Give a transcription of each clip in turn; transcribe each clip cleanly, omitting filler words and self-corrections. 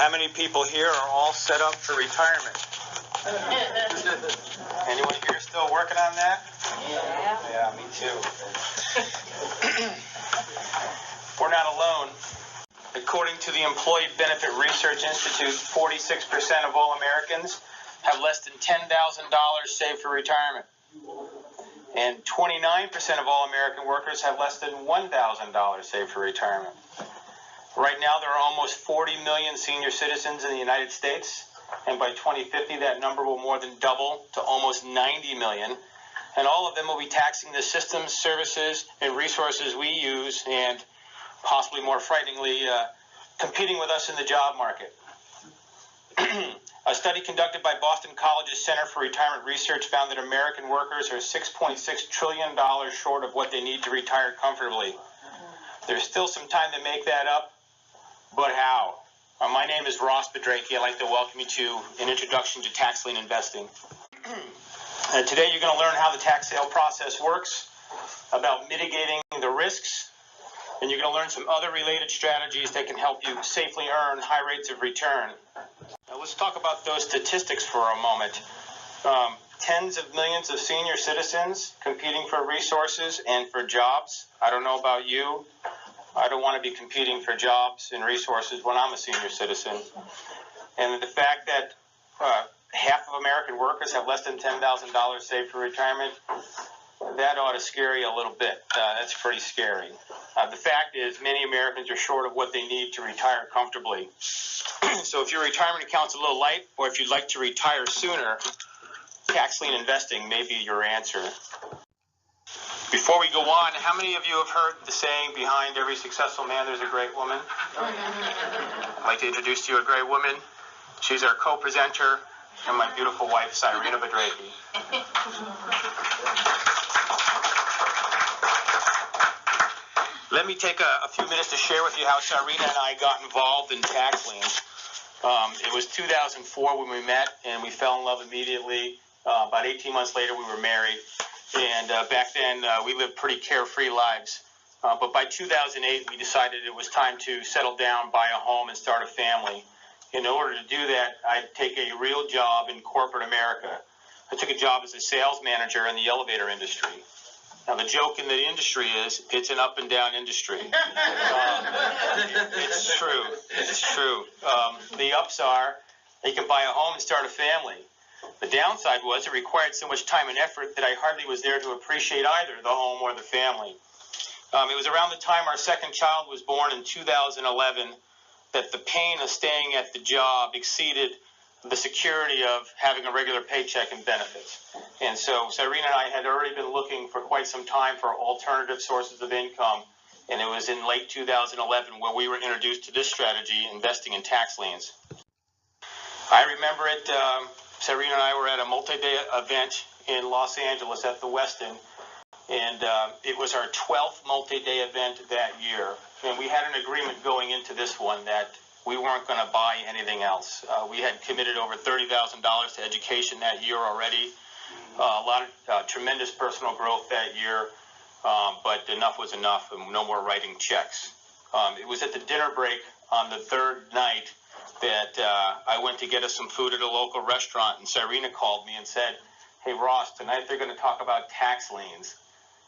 How many people here are all set up for retirement? Anyone here still working on that? Yeah, me too. We're not alone. According to the Employee Benefit Research Institute, 46% of all Americans have less than $10,000 saved for retirement. And 29% of all American workers have less than $1,000 saved for retirement. Right now, there are almost 40 million senior citizens in the United States, and by 2050, that number will more than double to almost 90 million. And all of them will be taxing the systems, services, and resources we use, and possibly more frighteningly, competing with us in the job market. A study conducted by Boston College's Center for Retirement Research found that American workers are $6.6 trillion short of what they need to retire comfortably. There's still some time to make that up, but how? My name is Ross Bedrake. I'd like to welcome you to an introduction to tax lien investing. Today you're going to learn how the tax sale process works, about mitigating the risks, and you're going to learn some other related strategies that can help you safely earn high rates of return. Now let's talk about those statistics for a moment. Tens of millions of senior citizens competing for resources and for jobs. I don't know about you. I don't want to be competing for jobs and resources when I'm a senior citizen. And the fact that half of American workers have less than $10,000 saved for retirement, that ought to scare you a little bit. That's pretty scary. The fact is many Americans are short of what they need to retire comfortably. So if your retirement account's a little light, or if you'd like to retire sooner, tax lien investing may be your answer. Before we go on, how many of you have heard the saying, behind every successful man there's a great woman? I'd like to introduce to you a great woman. She's our co-presenter and my beautiful wife, Cyrena Bedrake. Let me take a few minutes to share with you how Cyrena and I got involved in tax liens. It was 2004 when we met, and we fell in love immediately. About 18 months later, we were married. And back then, we lived pretty carefree lives. But by 2008, we decided it was time to settle down, buy a home, and start a family. In order to do that, I'd take a real job in corporate America. I took a job as a sales manager in the elevator industry. Now, the joke in the industry is it's an up-and-down industry. It's true. It's true. The ups are you can buy a home and start a family. The downside was it required so much time and effort that I hardly was there to appreciate either the home or the family. It was around the time our second child was born in 2011 that the pain of staying at the job exceeded the security of having a regular paycheck and benefits. And so Cyrena and I had already been looking for quite some time for alternative sources of income, and it was in late 2011 where we were introduced to this strategy, investing in tax liens. I remember it, Cyrena and I were at a multi-day event in Los Angeles at the Westin, and it was our 12th multi-day event that year. And we had an agreement going into this one that we weren't going to buy anything else. We had committed over $30,000 to education that year already. A lot of tremendous personal growth that year, but enough was enough, and no more writing checks. It was at the dinner break on the third night that I went to get us some food at a local restaurant, and Cyrena called me and said, "Hey, Ross, tonight they're going to talk about tax liens."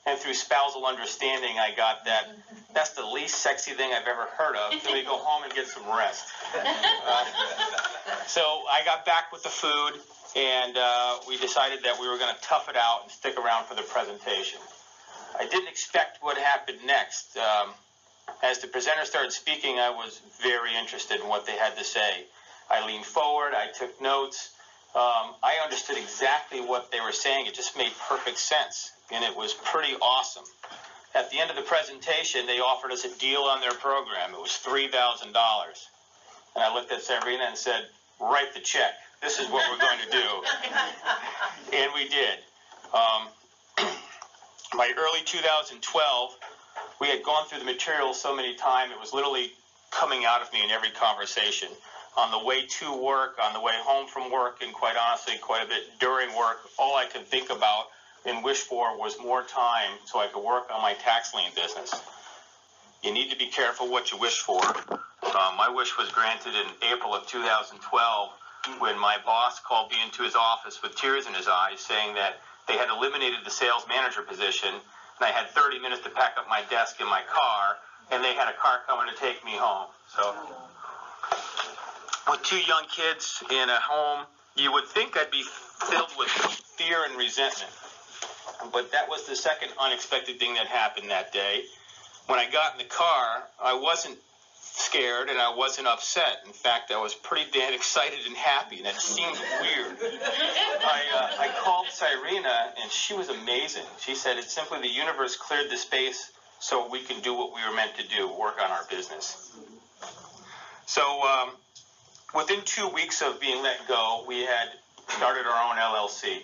And through spousal understanding, I got that that's the least sexy thing I've ever heard of. Can we go home and get some rest? So I got back with the food, and we decided that we were going to tough it out and stick around for the presentation. I didn't expect what happened next. As the presenter started speaking, I was very interested in what they had to say. I leaned forward, I took notes. I understood exactly what they were saying. It just made perfect sense, and it was pretty awesome. At the end of the presentation, they offered us a deal on their program. It was $3,000. And I looked at Cyrena and said, "Write the check. This is what we're going to do." And we did. By early 2012, we had gone through the material so many times, it was literally coming out of me in every conversation. On the way to work, on the way home from work, and quite honestly, quite a bit during work, all I could think about and wish for was more time so I could work on my tax lien business. You need to be careful what you wish for. My wish was granted in April of 2012 when my boss called me into his office with tears in his eyes saying that they had eliminated the sales manager position and I had 30 minutes to pack up my desk in my car and they had a car coming to take me home. So with 2 young kids in a home, you would think I'd be filled with fear and resentment. But that was the second unexpected thing that happened that day. When I got in the car, I wasn't scared and I wasn't upset. In fact, I was pretty damn excited and happy, and it seemed weird. I called Cyrena, and she was amazing. She said, it's simply the universe cleared the space so we can do what we were meant to do, work on our business. So within 2 weeks of being let go, we had started our own LLC.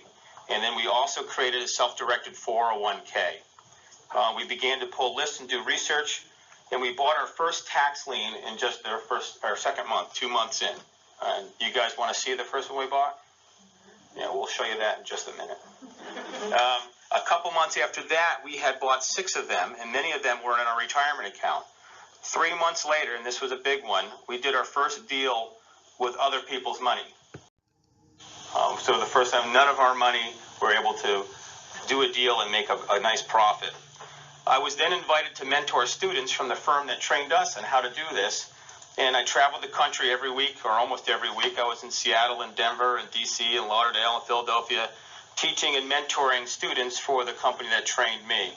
And then we also created a self-directed 401k. We began to pull lists and do research, and we bought our first tax lien in just our second month, 2 months in. You guys want to see the first one we bought? Yeah, we'll show you that in just a minute. A couple months after that, we had bought 6 of them, and many of them were in our retirement account. 3 months later, and this was a big one, we did our first deal with other people's money. So the first time, none of our money were able to do a deal and make a nice profit. I was then invited to mentor students from the firm that trained us on how to do this, and I traveled the country every week, or almost every week. I was in Seattle and Denver and D.C. and Lauderdale and Philadelphia, teaching and mentoring students for the company that trained me.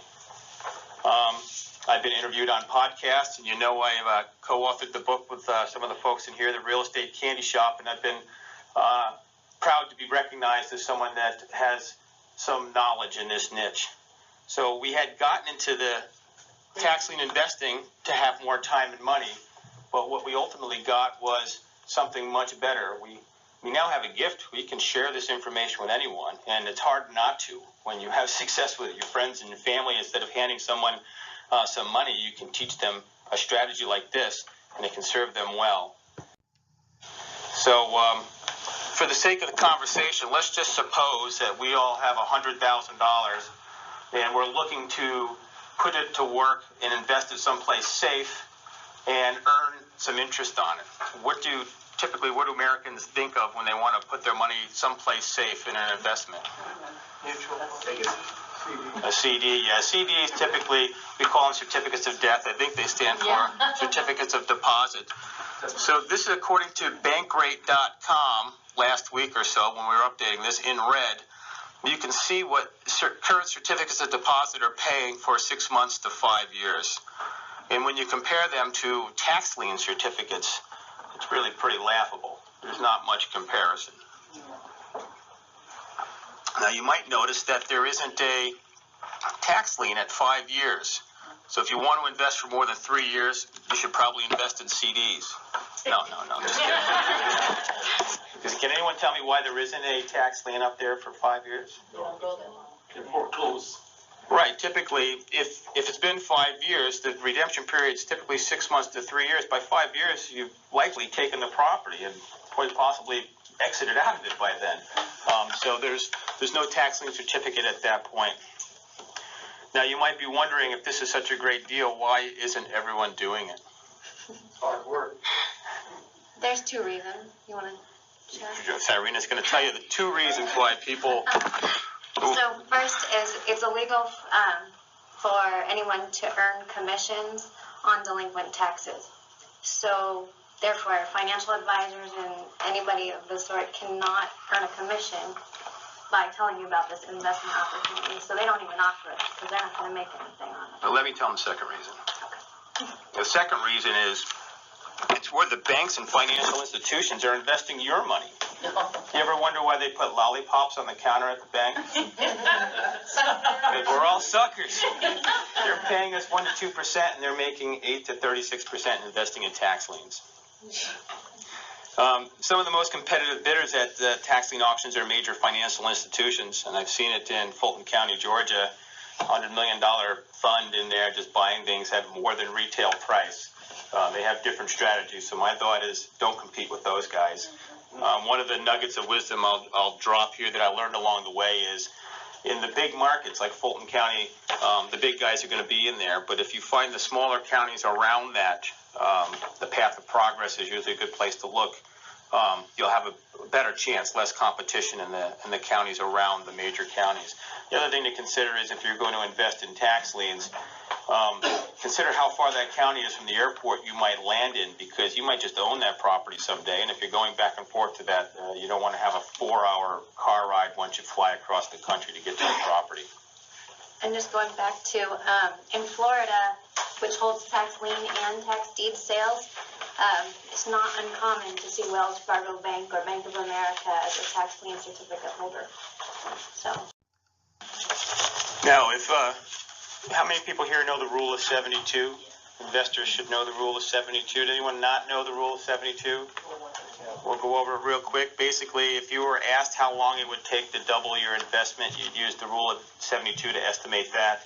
I've been interviewed on podcasts, and you know I've co-authored the book with some of the folks in here, The Real Estate Candy Shop, and I've been proud to be recognized as someone that has some knowledge in this niche. So we had gotten into the tax lien investing to have more time and money, but what we ultimately got was something much better. We now have a gift. We can share this information with anyone, and it's hard not to. When you have success with your friends and your family, instead of handing someone some money, you can teach them a strategy like this, and it can serve them well. So for the sake of the conversation, let's just suppose that we all have $100,000 and we're looking to put it to work and invest it someplace safe and earn some interest on it. What do Americans think of when they want to put their money someplace safe in an investment? Mutual. A CD, yeah. CDs typically, we call them certificates of death. I think they stand for certificates of deposit. So this is according to bankrate.com last week or so when we were updating this in red. You can see what current certificates of deposit are paying for 6 months to 5 years. And when you compare them to tax lien certificates, it's really pretty laughable. There's not much comparison. Now you might notice that there isn't a tax lien at 5 years. So if you want to invest for more than 3 years, you should probably invest in CDs. No, just kidding. Can anyone tell me why there isn't a tax lien up there for 5 years? They're foreclosed. Right. Typically, if it's been 5 years, the redemption period is typically 6 months to 3 years. By 5 years, you've likely taken the property and quite possibly exited out of it by then. So there's no tax lien certificate at that point. Now, you might be wondering, if this is such a great deal, why isn't everyone doing it? Hard work. There's 2 reasons. You want to share? Cyrena's going to tell you the 2 reasons why people... So first is it's illegal for anyone to earn commissions on delinquent taxes. So therefore, financial advisors and anybody of the sort cannot earn a commission by telling you about this investment opportunity. So they don't even offer it because they're not going to make anything on it. Well, let me tell them the second reason. Okay. The second reason is it's where the banks and financial institutions are investing your money. You ever wonder why they put lollipops on the counter at the bank? We're all suckers. They're paying us 1 to 2%, and they're making 8 to 36% investing in tax liens. Some of the most competitive bidders at the tax lien auctions are major financial institutions, and I've seen it in Fulton County, Georgia. $100 million fund in there just buying things at more than retail price. They have different strategies, so my thought is don't compete with those guys. One of the nuggets of wisdom I'll drop here that I learned along the way is In the big markets like Fulton County, the big guys are going to be in there. But if you find the smaller counties around that, the path of progress is usually a good place to look. You'll have a better chance, less competition in the counties around the major counties. The other thing to consider is if you're going to invest in tax liens, consider how far that county is from the airport you might land in, because you might just own that property someday, and if you're going back and forth to that, you don't want to have a 4-hour car ride once you fly across the country to get to the property. And just going back to, in Florida, which holds tax lien and tax deed sales, it's not uncommon to see Wells Fargo Bank or Bank of America as a tax lien certificate holder. So. Now, how many people here know the rule of 72? Investors should know the rule of 72. Does anyone not know the rule of 72? We'll go over it real quick. Basically, if you were asked how long it would take to double your investment, you'd use the rule of 72 to estimate that.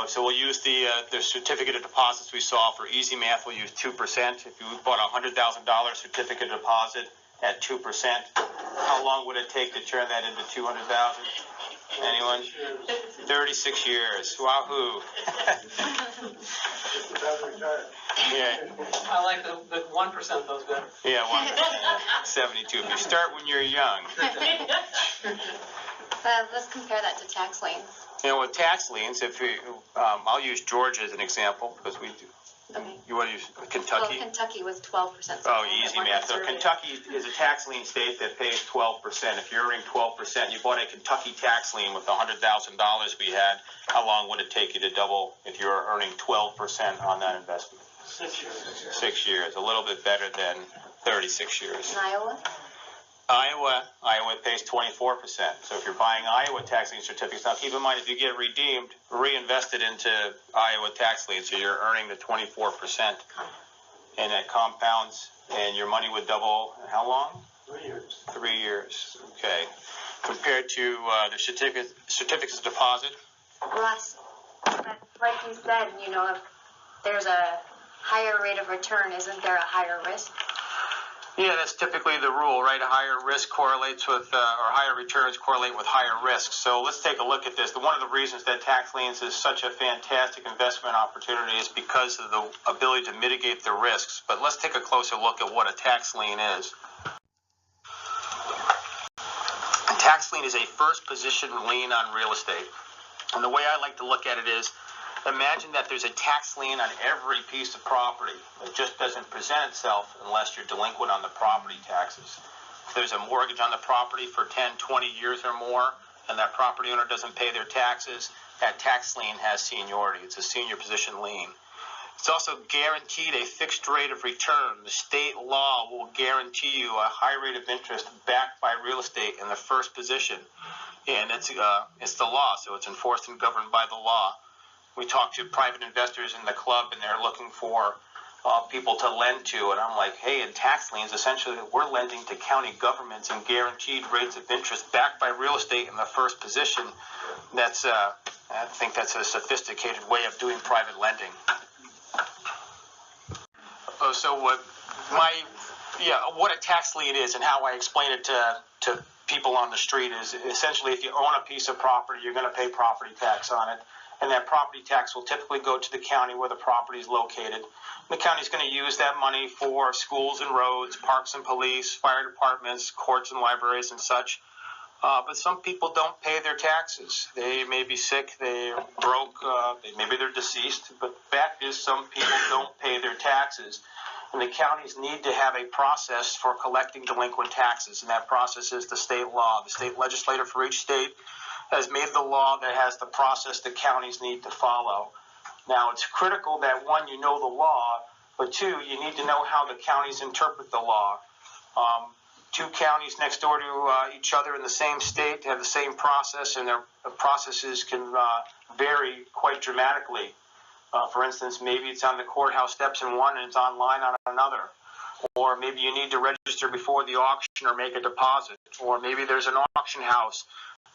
So we'll use the certificate of deposits we saw. For easy math, we'll use 2%. If you bought a $100,000 certificate of deposit at 2%, how long would it take to turn that into $200,000? Anyone? 36 years. Wahoo! Yeah. I like the 1% those better. Yeah, 1%. 72. If you start when you're young. Let's compare that to tax liens. You know, with tax liens, if you, I'll use Georgia as an example because we do. Okay. You want to use Kentucky? Well, Kentucky was 12%. So Oh, easy math. So Kentucky is a tax lien state that pays 12%. If you're earning 12%, you bought a Kentucky tax lien with the $100,000 we had, how long would it take you to double if you were earning 12% on that investment? 6 years. 6 years. A little bit better than 36 years. In Iowa? Iowa pays 24%. So if you're buying Iowa tax lien certificates, now keep in mind if you get redeemed, reinvested into Iowa tax lien, so you're earning the 24%, and it compounds, and your money would double. How long? 3 years. 3 years. Okay. Compared to the certificates of deposit. Ross, like you said, you know, if there's a higher rate of return, isn't there a higher risk? Yeah, that's typically the rule, right? A higher risk correlates with, or higher returns correlate with higher risks. So let's take a look at this. One of the reasons that tax liens is such a fantastic investment opportunity is because of the ability to mitigate the risks. But let's take a closer look at what a tax lien is. A tax lien is a first position lien on real estate. And the way I like to look at it is, imagine that there's a tax lien on every piece of property. It just doesn't present itself unless you're delinquent on the property taxes. If there's a mortgage on the property for 10, 20 years or more, and that property owner doesn't pay their taxes, that tax lien has seniority. It's a senior position lien. It's also guaranteed a fixed rate of return. The state law will guarantee you a high rate of interest backed by real estate in the first position. And it's the law, so it's enforced and governed by the law. We talk to private investors in the club, and they're looking for people to lend to. And I'm like, hey, in tax liens, essentially, we're lending to county governments and guaranteed rates of interest backed by real estate in the first position. That's, I think that's a sophisticated way of doing private lending. So what a tax lien is and how I explain it to people on the street is essentially if you own a piece of property, you're going to pay property tax on it. And that property tax will typically go to the county where the property is located. The county is going to use that money for schools and roads, parks and police, fire departments, courts and libraries and such. But some people don't pay their taxes. They may be sick, they're broke, maybe they're deceased. But the fact is some people don't pay their taxes. And the counties need to have a process for collecting delinquent taxes. And that process is the state law. The state legislator for each state has made the law that has the process the counties need to follow. Now, it's critical that, one, you know the law, but two, you need to know how the counties interpret the law. Two counties next door to each other in the same state have the same process, and their processes can vary quite dramatically. For instance, maybe it's on the courthouse steps in one and it's online on another. Or maybe you need to register before the auction or make a deposit. Or maybe there's an auction house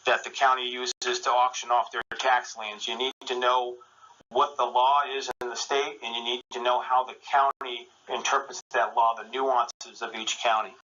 that the county uses to auction off their tax liens. You need to know what the law is in the state, and you need to know how the county interprets that law, the nuances of each county.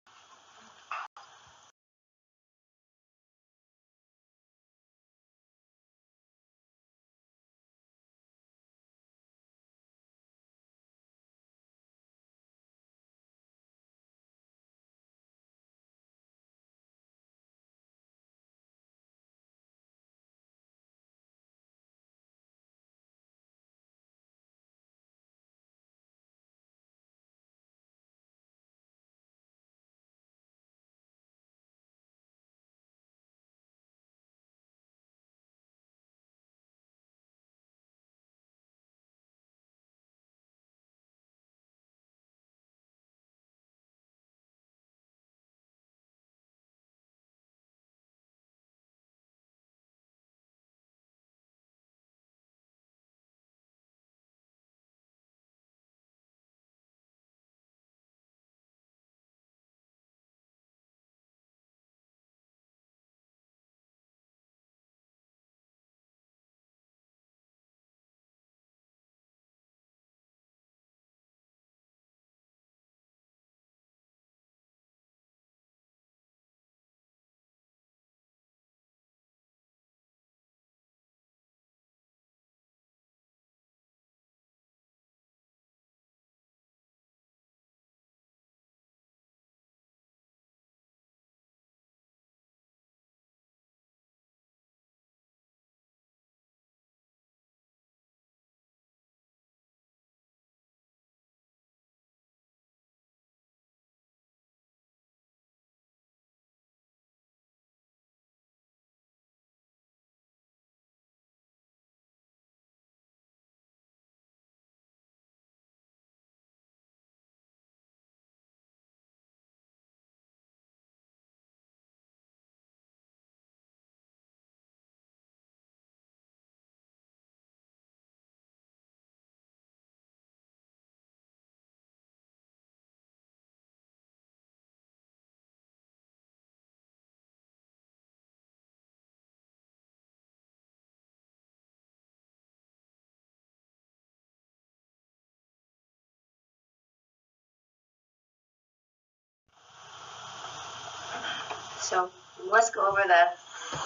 So let's go over the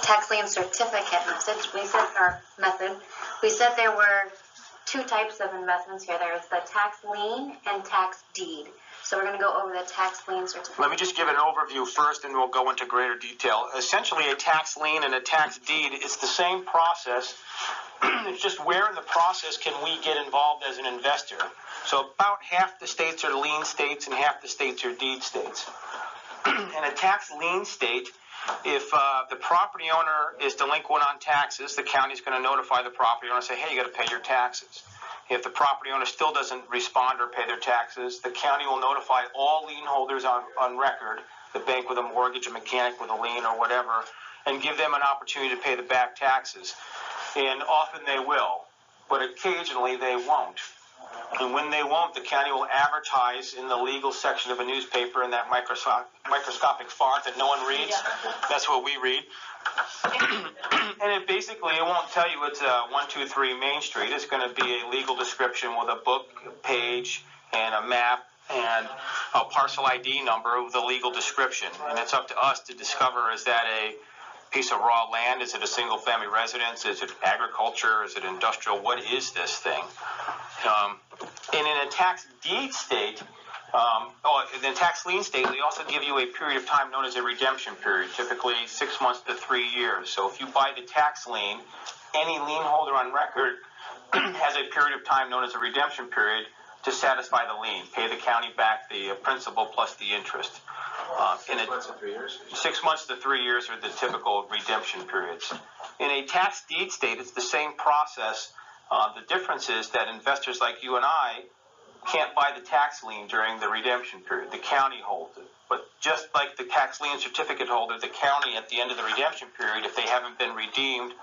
tax lien certificate method. We said there were two types of investments here. There's the tax lien and tax deed. So we're going to go over the tax lien certificate. Let me just give an overview first, and we'll go into greater detail. Essentially, a tax lien and a tax deed is the same process. It's just where in the process can we get involved as an investor. So about half the states are lien states and half the states are deed states. In a tax lien state, if the property owner is delinquent on taxes, the county is going to notify the property owner and say, hey, you got to pay your taxes. If the property owner still doesn't respond or pay their taxes, the county will notify all lien holders on record, the bank with a mortgage, a mechanic with a lien or whatever, and give them an opportunity to pay the back taxes. And often they will, but occasionally they won't. And when they won't, the county will advertise in the legal section of a newspaper in that microscopic font that no one reads. That's what we read. And it basically, it won't tell you it's 123 Main Street. It's going to be a legal description with a book page and a map and a parcel ID number of the legal description. And it's up to us to discover, is that a piece of raw land? Is it a single family residence? Is it agriculture? Is it industrial? What is this thing? And in a tax deed state, in the tax lien state, we also give you a period of time known as a redemption period, typically 6 months to 3 years. So if you buy the tax lien, any lien holder on record has a period of time known as a redemption period to satisfy the lien, pay the county back the principal plus the interest. 6 months to 3 years? 6 months to 3 years are the typical redemption periods. In a tax deed state, it's the same process. The difference is that investors like you and I can't buy the tax lien during the redemption period. The county holds it. But just like the tax lien certificate holder, the county at the end of the redemption period, if they haven't been redeemed,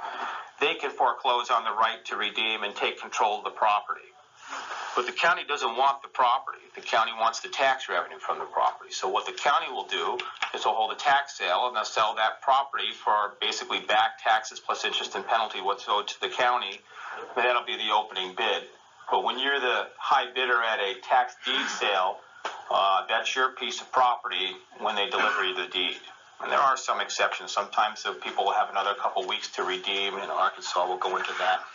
they can foreclose on the right to redeem and take control of the property. But the county doesn't want the property. The county wants the tax revenue from the property. So what the county will do is they'll hold a tax sale and they'll sell that property for basically back taxes plus interest and penalty what's owed to the county. And that'll be the opening bid. But when you're the high bidder at a tax deed sale, that's your piece of property when they deliver you the deed. And there are some exceptions. Sometimes the people will have another couple weeks to redeem. In Arkansas, we'll go into that.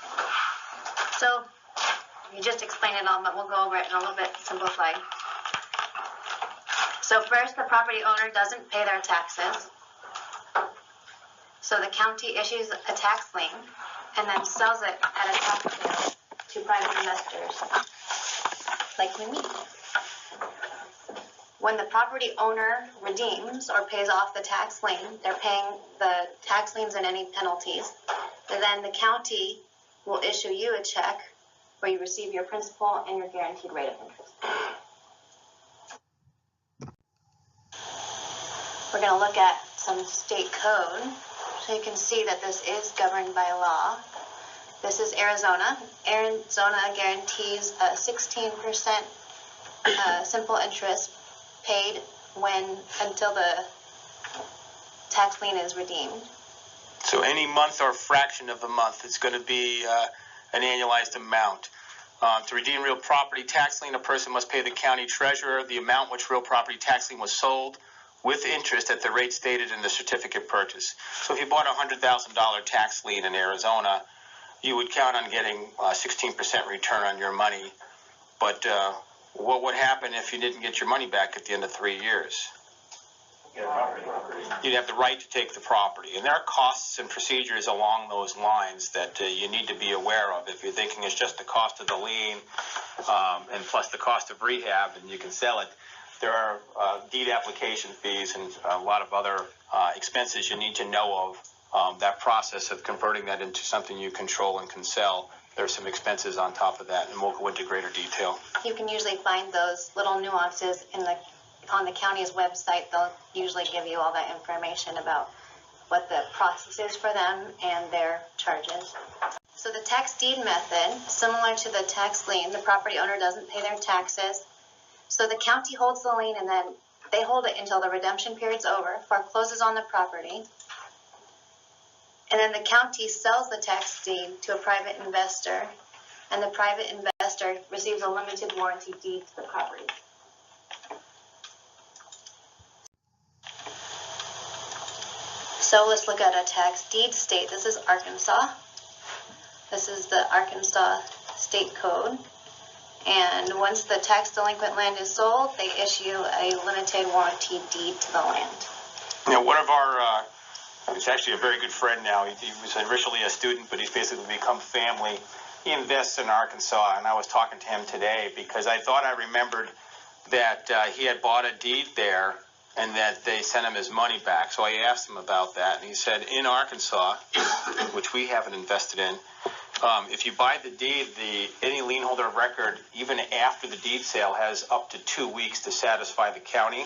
So you just explained it all, but we'll go over it in a little bit simplified. So first, the property owner doesn't pay their taxes. So the county issues a tax lien and then sells it at a tax sale to private investors, like me. When the property owner redeems or pays off the tax lien, they're paying the tax liens and any penalties. And then the county will issue you a check where you receive your principal and your guaranteed rate of interest. We're going to look at some state code so you can see that this is governed by law. This is Arizona. Arizona guarantees a 16% simple interest paid until the tax lien is redeemed. So any month or fraction of the month, it's going to be an annualized amount. To redeem real property tax lien, a person must pay the county treasurer the amount which real property tax lien was sold with interest at the rate stated in the certificate purchase. So if you bought a $100,000 tax lien in Arizona, you would count on getting a 16% return on your money. But what would happen if you didn't get your money back at the end of 3 years? You'd have the right to take the property. And there are costs and procedures along those lines that you need to be aware of. If you're thinking it's just the cost of the lien and plus the cost of rehab and you can sell it, there are deed application fees and a lot of other expenses you need to know of. That process of converting that into something you control and can sell, there's some expenses on top of that, and we'll go into greater detail. You can usually find those little nuances on the county's website. They'll usually give you all that information about what the process is for them and their charges. So the tax deed method, similar to the tax lien, the property owner doesn't pay their taxes. So the county holds the lien and then they hold it until the redemption period's over, forecloses on the property. And then the county sells the tax deed to a private investor, and the private investor receives a limited warranty deed to the property. So let's look at a tax deed state. This is Arkansas. This is the Arkansas State Code. And once the tax delinquent land is sold, they issue a limited warranty deed to the land. One of our, he's actually a very good friend now. He was originally a student, but he's basically become family. He invests in Arkansas, and I was talking to him today because I thought I remembered that he had bought a deed there and that they sent him his money back. So I asked him about that, and he said in Arkansas, which we haven't invested in, if you buy the deed, any lien holder of record, even after the deed sale, has up to 2 weeks to satisfy the county.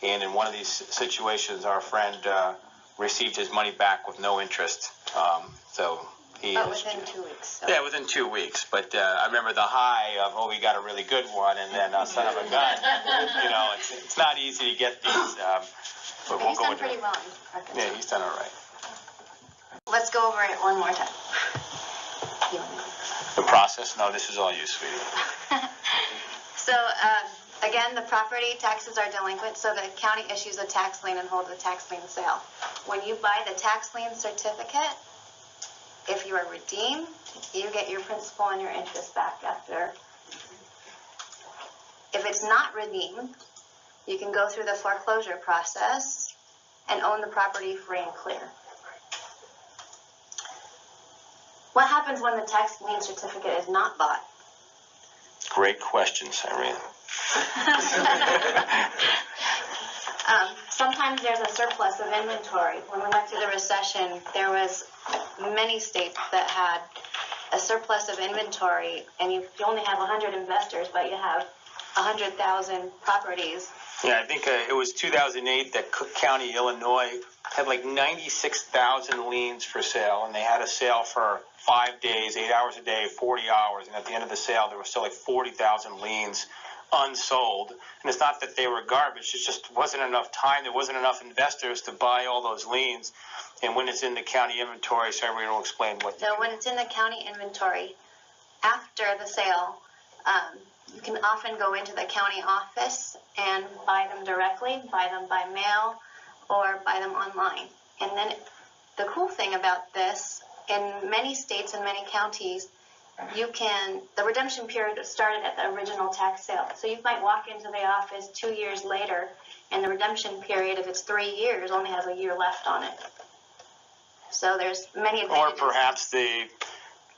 And in one of these situations, our friend received his money back with no interest. So he But within 2 weeks. So. Yeah, within 2 weeks. But I remember the high of, we got a really good one, and then son of a gun. It's not easy to get these. But we'll he's go done with pretty it. well in Arkansas. Yeah, he's done all right. Let's go over it one more time. The process? No, this is all you, sweetie. So, again, the property taxes are delinquent, so the county issues a tax lien and holds a tax lien sale. When you buy the tax lien certificate, if you are redeemed, you get your principal and your interest back after. If it's not redeemed, you can go through the foreclosure process and own the property free and clear. What happens when the tax lien certificate is not bought? Great questions, Irene. Sometimes there's a surplus of inventory. When we went through the recession, there was many states that had a surplus of inventory, and you only have 100 investors, but you have 100,000 properties. Yeah, I think it was 2008 that Cook County, Illinois, had like 96,000 liens for sale, and they had a sale for 5 days, 8 hours a day, 40 hours, and at the end of the sale, there were still like 40,000 liens unsold. And it's not that they were garbage, it just wasn't enough time, there wasn't enough investors to buy all those liens. And when it's in the county inventory, so everyone will explain what. So when it's in the county inventory, after the sale, you can often go into the county office and buy them directly, buy them by mail, or buy them online. And then the cool thing about this, in many states and many counties, the redemption period started at the original tax sale. So you might walk into the office 2 years later, and the redemption period, if it's 3 years, only has a year left on it. So there's many advantages. Or perhaps the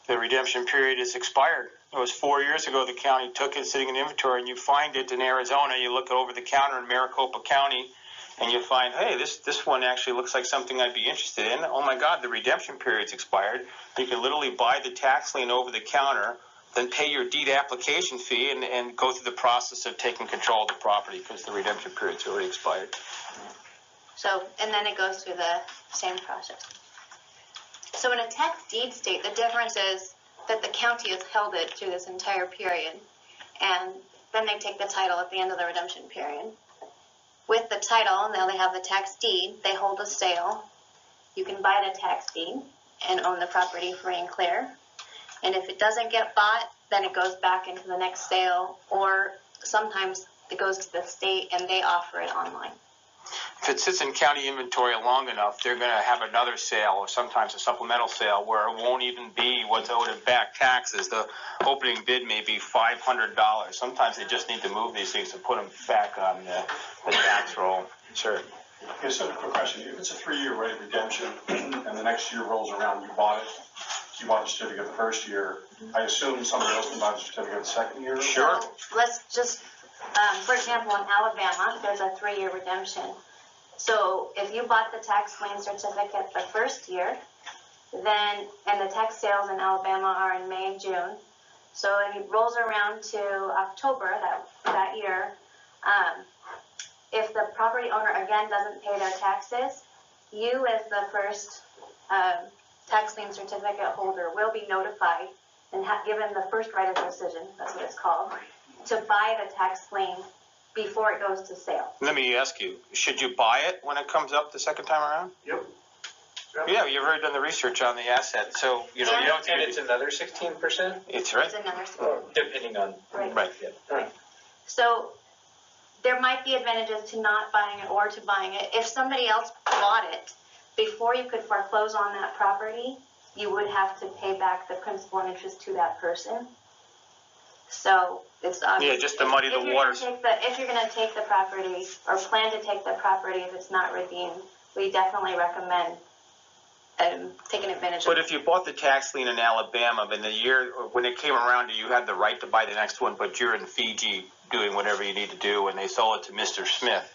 redemption period is expired. It was 4 years ago the county took it sitting in inventory, and you find it in Arizona. You look over the counter in Maricopa County, and you find, hey, this one actually looks like something I'd be interested in. Oh my God, the redemption period's expired. You can literally buy the tax lien over the counter, then pay your deed application fee, and go through the process of taking control of the property because the redemption period's already expired. So, and then it goes through the same process. So in a tax deed state, the difference is that the county has held it through this entire period, and then they take the title at the end of the redemption period. With the title, now they have the tax deed, they hold a sale. You can buy the tax deed and own the property free and clear. And if it doesn't get bought, then it goes back into the next sale, or sometimes it goes to the state and they offer it online. If it sits in county inventory long enough, they're going to have another sale, or sometimes a supplemental sale, where it won't even be what's owed in back taxes. The opening bid may be $500. Sometimes they just need to move these things and put them back on the tax roll. Sure. Okay, so a quick question. If it's a 3-year rate of redemption and the next year rolls around, you bought the certificate the first year, I assume somebody else can buy the certificate the second year? Sure. So let's just, for example, in Alabama, there's a 3-year redemption. So if you bought the tax lien certificate the first year, then, and the tax sales in Alabama are in May and June, so if it rolls around to October that year, if the property owner again doesn't pay their taxes, you as the first tax lien certificate holder will be notified and given the first right of decision, that's what it's called, to buy the tax lien before it goes to sale. Let me ask you, should you buy it when it comes up the second time around? Yep. Yeah, you've already done the research on the asset, so you know you don't. And it's another 16%? It's right. It's another Depending on. right. Yeah. Right. So there might be advantages to not buying it or to buying it. If somebody else bought it before you could foreclose on that property, you would have to pay back the principal and interest to that person. So it's obvious. Yeah, just to muddy the waters. If you're gonna take the property or plan to take the property if it's not redeemed, we definitely recommend taking advantage of it. But if you bought the tax lien in Alabama, then the year, when it came around, you had the right to buy the next one, but you're in Fiji doing whatever you need to do, and they sold it to Mr. Smith,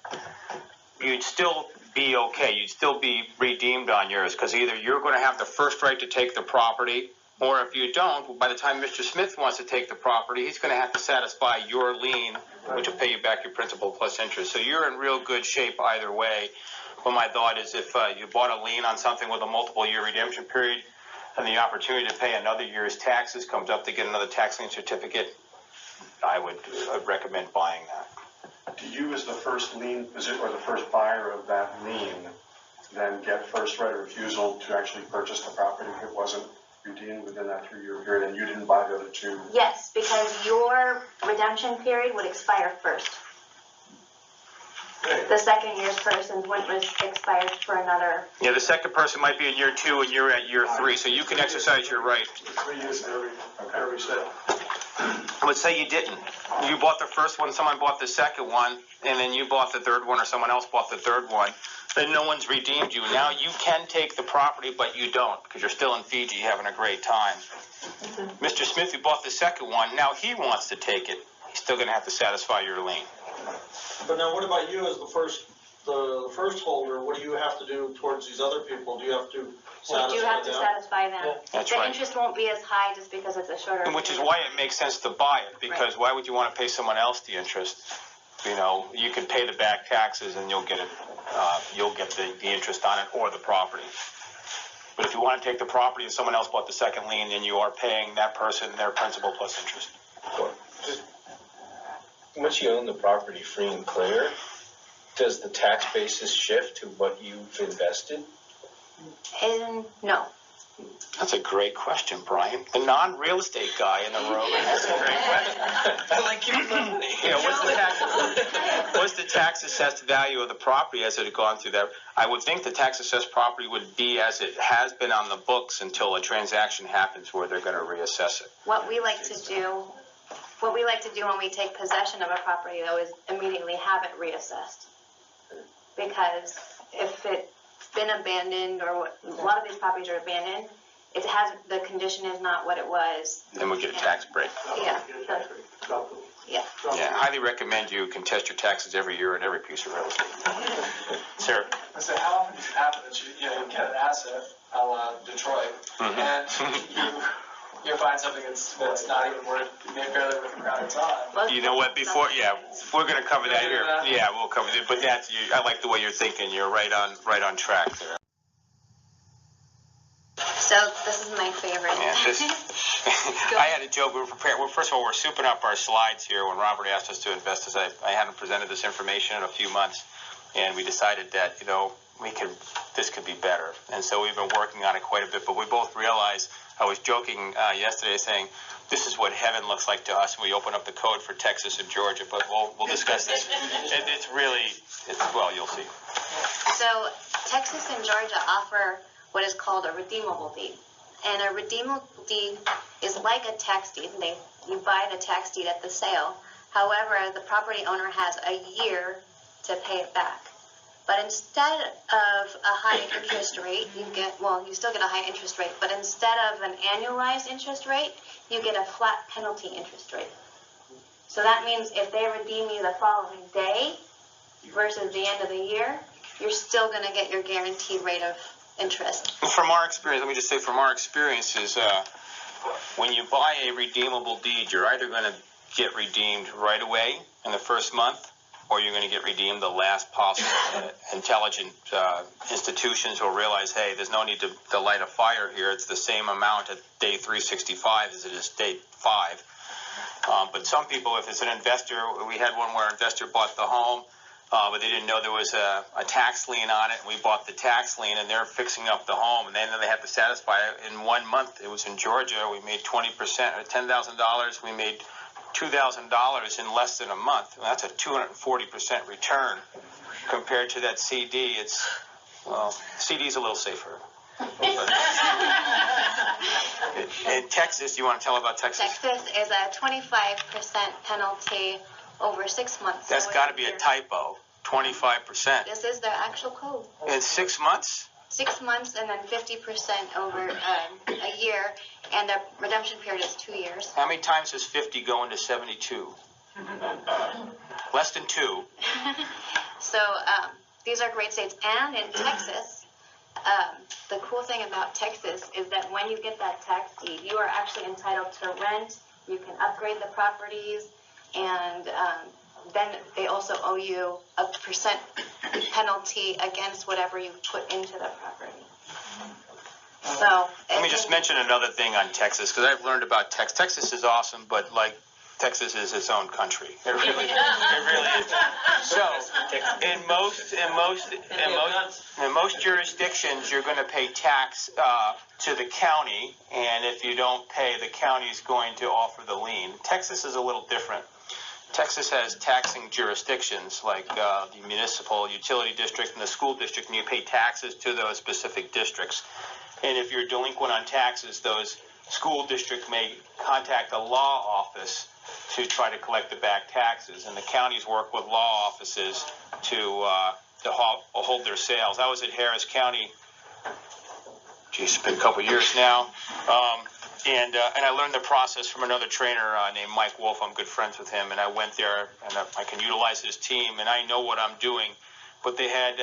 you'd still be okay. You'd still be redeemed on yours, because either you're going to have the first right to take the property, or if you don't, by the time Mr. Smith wants to take the property, he's going to have to satisfy your lien, which will pay you back your principal plus interest. So you're in real good shape either way. But my thought is if you bought a lien on something with a multiple-year redemption period and the opportunity to pay another year's taxes comes up to get another tax lien certificate, I would recommend buying that. Do you, as the first lien or the first buyer of that lien, then get first right of refusal to actually purchase the property if it wasn't redeemed within that 3-year period and you didn't buy the other two? Yes, because your redemption period would expire first. The second year's person wouldn't expire for another. Yeah, the second person might be in year 2 and you're at year 3, so you can exercise your right. 3 years in every step. But say you didn't. You bought the first one, someone bought the second one, and then you bought the third one or someone else bought the third one. Then no one's redeemed you. Now you can take the property, but you don't, because you're still in Fiji having a great time. Mr. Smith, who bought the second one, now he wants to take it. He's still going to have to satisfy your lien. But now what about you as the first holder? What do you have to do towards these other people? Do you have to satisfy them? You do have to satisfy them. That's the right. interest won't be as high just because it's a shorter. Which is why it makes sense to buy it, because why would you want to pay someone else the interest? You know, you can pay the back taxes and you'll get it. You'll get the interest on it or the property. But if you want to take the property and someone else bought the second lien, then you are paying that person their principal plus interest. Once you own the property free and clear, does the tax basis shift to what you've invested? No. That's a great question, Brian. The non-real estate guy in the room. That's a great question. I like keeping my money. Yeah, what's the tax assessed value of the property as it had gone through there? I would think the tax assessed property would be as it has been on the books until a transaction happens where they're going to reassess it. What we like to do when we take possession of a property, though, is immediately have it reassessed. Because if it's been abandoned, or a lot of these properties are abandoned, the condition is not what it was. Then we get a tax break. Yeah. Yeah, I highly recommend you contest your taxes every year on every piece of real estate. Sarah? I said, how often does it happen that you get an asset, a la Detroit, and you find something that's not even worth, barely worth the crown it's on? You know what? We're going to cover that here. Yeah, we'll cover it. But I like the way you're thinking. You're right on track there. So this is my favorite. Yeah, I had a joke. We were prepared. Well, first of all, we're souping up our slides here when Robert asked us to invest. As I hadn't presented this information in a few months, and we decided that this could be better. And so we've been working on it quite a bit. But we both realized. I was joking yesterday, saying this is what heaven looks like to us when we open up the code for Texas and Georgia. But we'll discuss this. Well, you'll see. So Texas and Georgia offer what is called a redeemable deed. And a redeemable deed is like a tax deed. You buy the tax deed at the sale. However, the property owner has a year to pay it back. But instead of a high interest rate, you still get a high interest rate, but instead of an annualized interest rate, you get a flat penalty interest rate. So that means if they redeem you the following day versus the end of the year, you're still going to get your guaranteed rate of interest. From our experience, let me just say from our experiences, when you buy a redeemable deed, you're either going to get redeemed right away in the first month, or you're going to get redeemed the last possible. Intelligent institutions will realize, hey, there's no need to light a fire here. It's the same amount at day 365 as it is day 5. But some people, if it's an investor, we had one where an investor bought the home, but they didn't know there was a tax lien on it. And we bought the tax lien, and they're fixing up the home, and then they had to satisfy it in 1 month. It was in Georgia. We made 20%, or $10,000. We made $2,000 in less than a month. That's a 240% return compared to that CD. Well, CD's a little safer. In Texas, you want to tell about Texas? Texas is a 25% penalty over 6 months. That's So got to if be a you're- typo. 25%. This is their actual code. In 6 months? 6 months and then 50% over a year, and the redemption period is 2 years. How many times does 50 go into 72? Less than 2. So these are great states. And in Texas, the cool thing about Texas is that when you get that tax deed, you are actually entitled to rent. You can upgrade the properties, and then they also owe you a percent penalty against whatever you put into the property. So Let me just mention another thing on Texas, because I've learned about Texas. Texas is awesome, but like Texas is its own country. It really is. So, in most jurisdictions, you're going to pay tax to the county, and if you don't pay, the county is going to offer the lien. Texas is a little different. Texas has taxing jurisdictions like the municipal utility district and the school district, and you pay taxes to those specific districts. And if you're delinquent on taxes, those school district may contact a law office to try to collect the back taxes, and the counties work with law offices to hold their sales. I was at Harris County, geez, it's been a couple years now, and I learned the process from another trainer named Mike Wolf. I'm good friends with him, and I went there, and I can utilize his team, and I know what I'm doing. But they had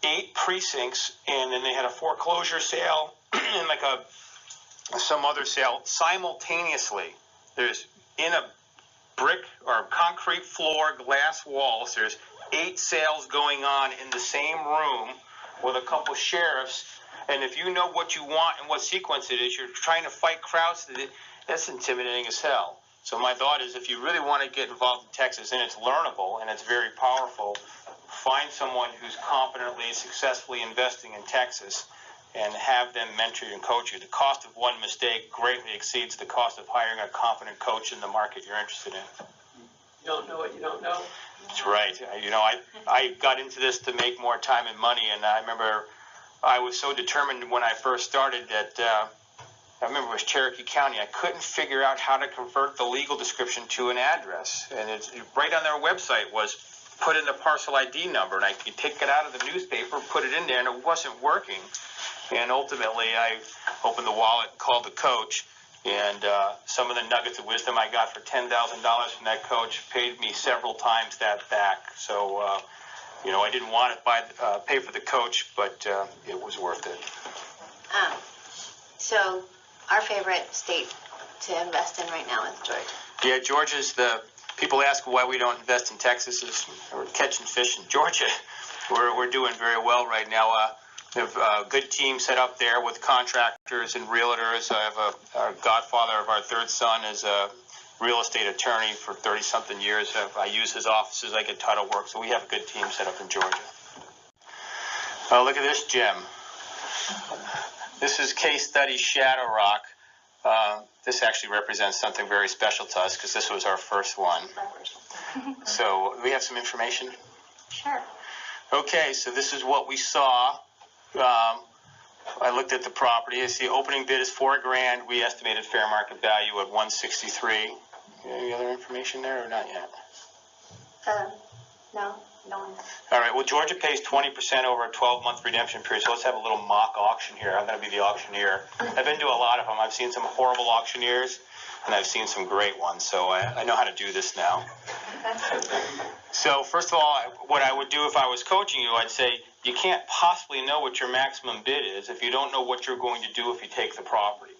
8 precincts, and then they had a foreclosure sale and like some other sale simultaneously. There's in a brick or concrete floor, glass walls, there's 8 sales going on in the same room with a couple sheriffs. And if you know what you want and what sequence it is, you're trying to fight crowds, that's intimidating as hell. So my thought is, if you really want to get involved in Texas, and it's learnable and it's very powerful, find someone who's competently, successfully investing in Texas and have them mentor you and coach you. The cost of one mistake greatly exceeds the cost of hiring a competent coach in the market you're interested in. You don't know what you don't know. That's right. You know, I got into this to make more time and money, and I remember I was so determined when I first started that I remember it was Cherokee County. I couldn't figure out how to convert the legal description to an address, and it's right on their website was put in the parcel ID number, and I could take it out of the newspaper, put it in there, and it wasn't working. And ultimately, I opened the wallet, called the coach, and some of the nuggets of wisdom I got for $10,000 from that coach paid me several times that back. So, you know, I didn't want to pay for the coach, but it was worth it. So our favorite state to invest in right now is Georgia. Yeah, Georgia's people ask why we don't invest in Texas. We're catching fish in Georgia. We're doing very well right now. We have a good team set up there with contractors and realtors. I have our godfather of our third son is a real estate attorney for 30-something years. I use his offices. I get title work. So we have a good team set up in Georgia. Oh, look at this gem. This is case study Shadow Rock. This actually represents something very special to us because this was our first one. So we have some information? Sure. Okay, so this is what we saw. I looked at the property. I see opening bid is $4,000. We estimated fair market value at $163,000. Any other information there or not yet? No. All right. Well, Georgia pays 20% over a 12-month redemption period. So let's have a little mock auction here. I'm going to be the auctioneer. I've been to a lot of them. I've seen some horrible auctioneers, and I've seen some great ones. So I know how to do this now. So first of all, what I would do if I was coaching you, I'd say you can't possibly know what your maximum bid is if you don't know what you're going to do if you take the property.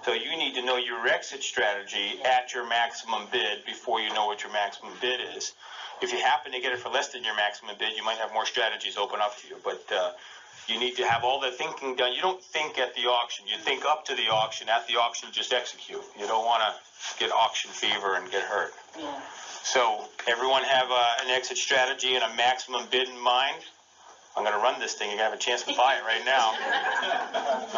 So you need to know your exit strategy at your maximum bid before you know what your maximum bid is. If you happen to get it for less than your maximum bid, you might have more strategies open up to you. But you need to have all the thinking done. You don't think at the auction. You think up to the auction. At the auction, just execute. You don't want to get auction fever and get hurt. Yeah. So everyone have an exit strategy and a maximum bid in mind? I'm going to run this thing. You have a chance to buy it right now.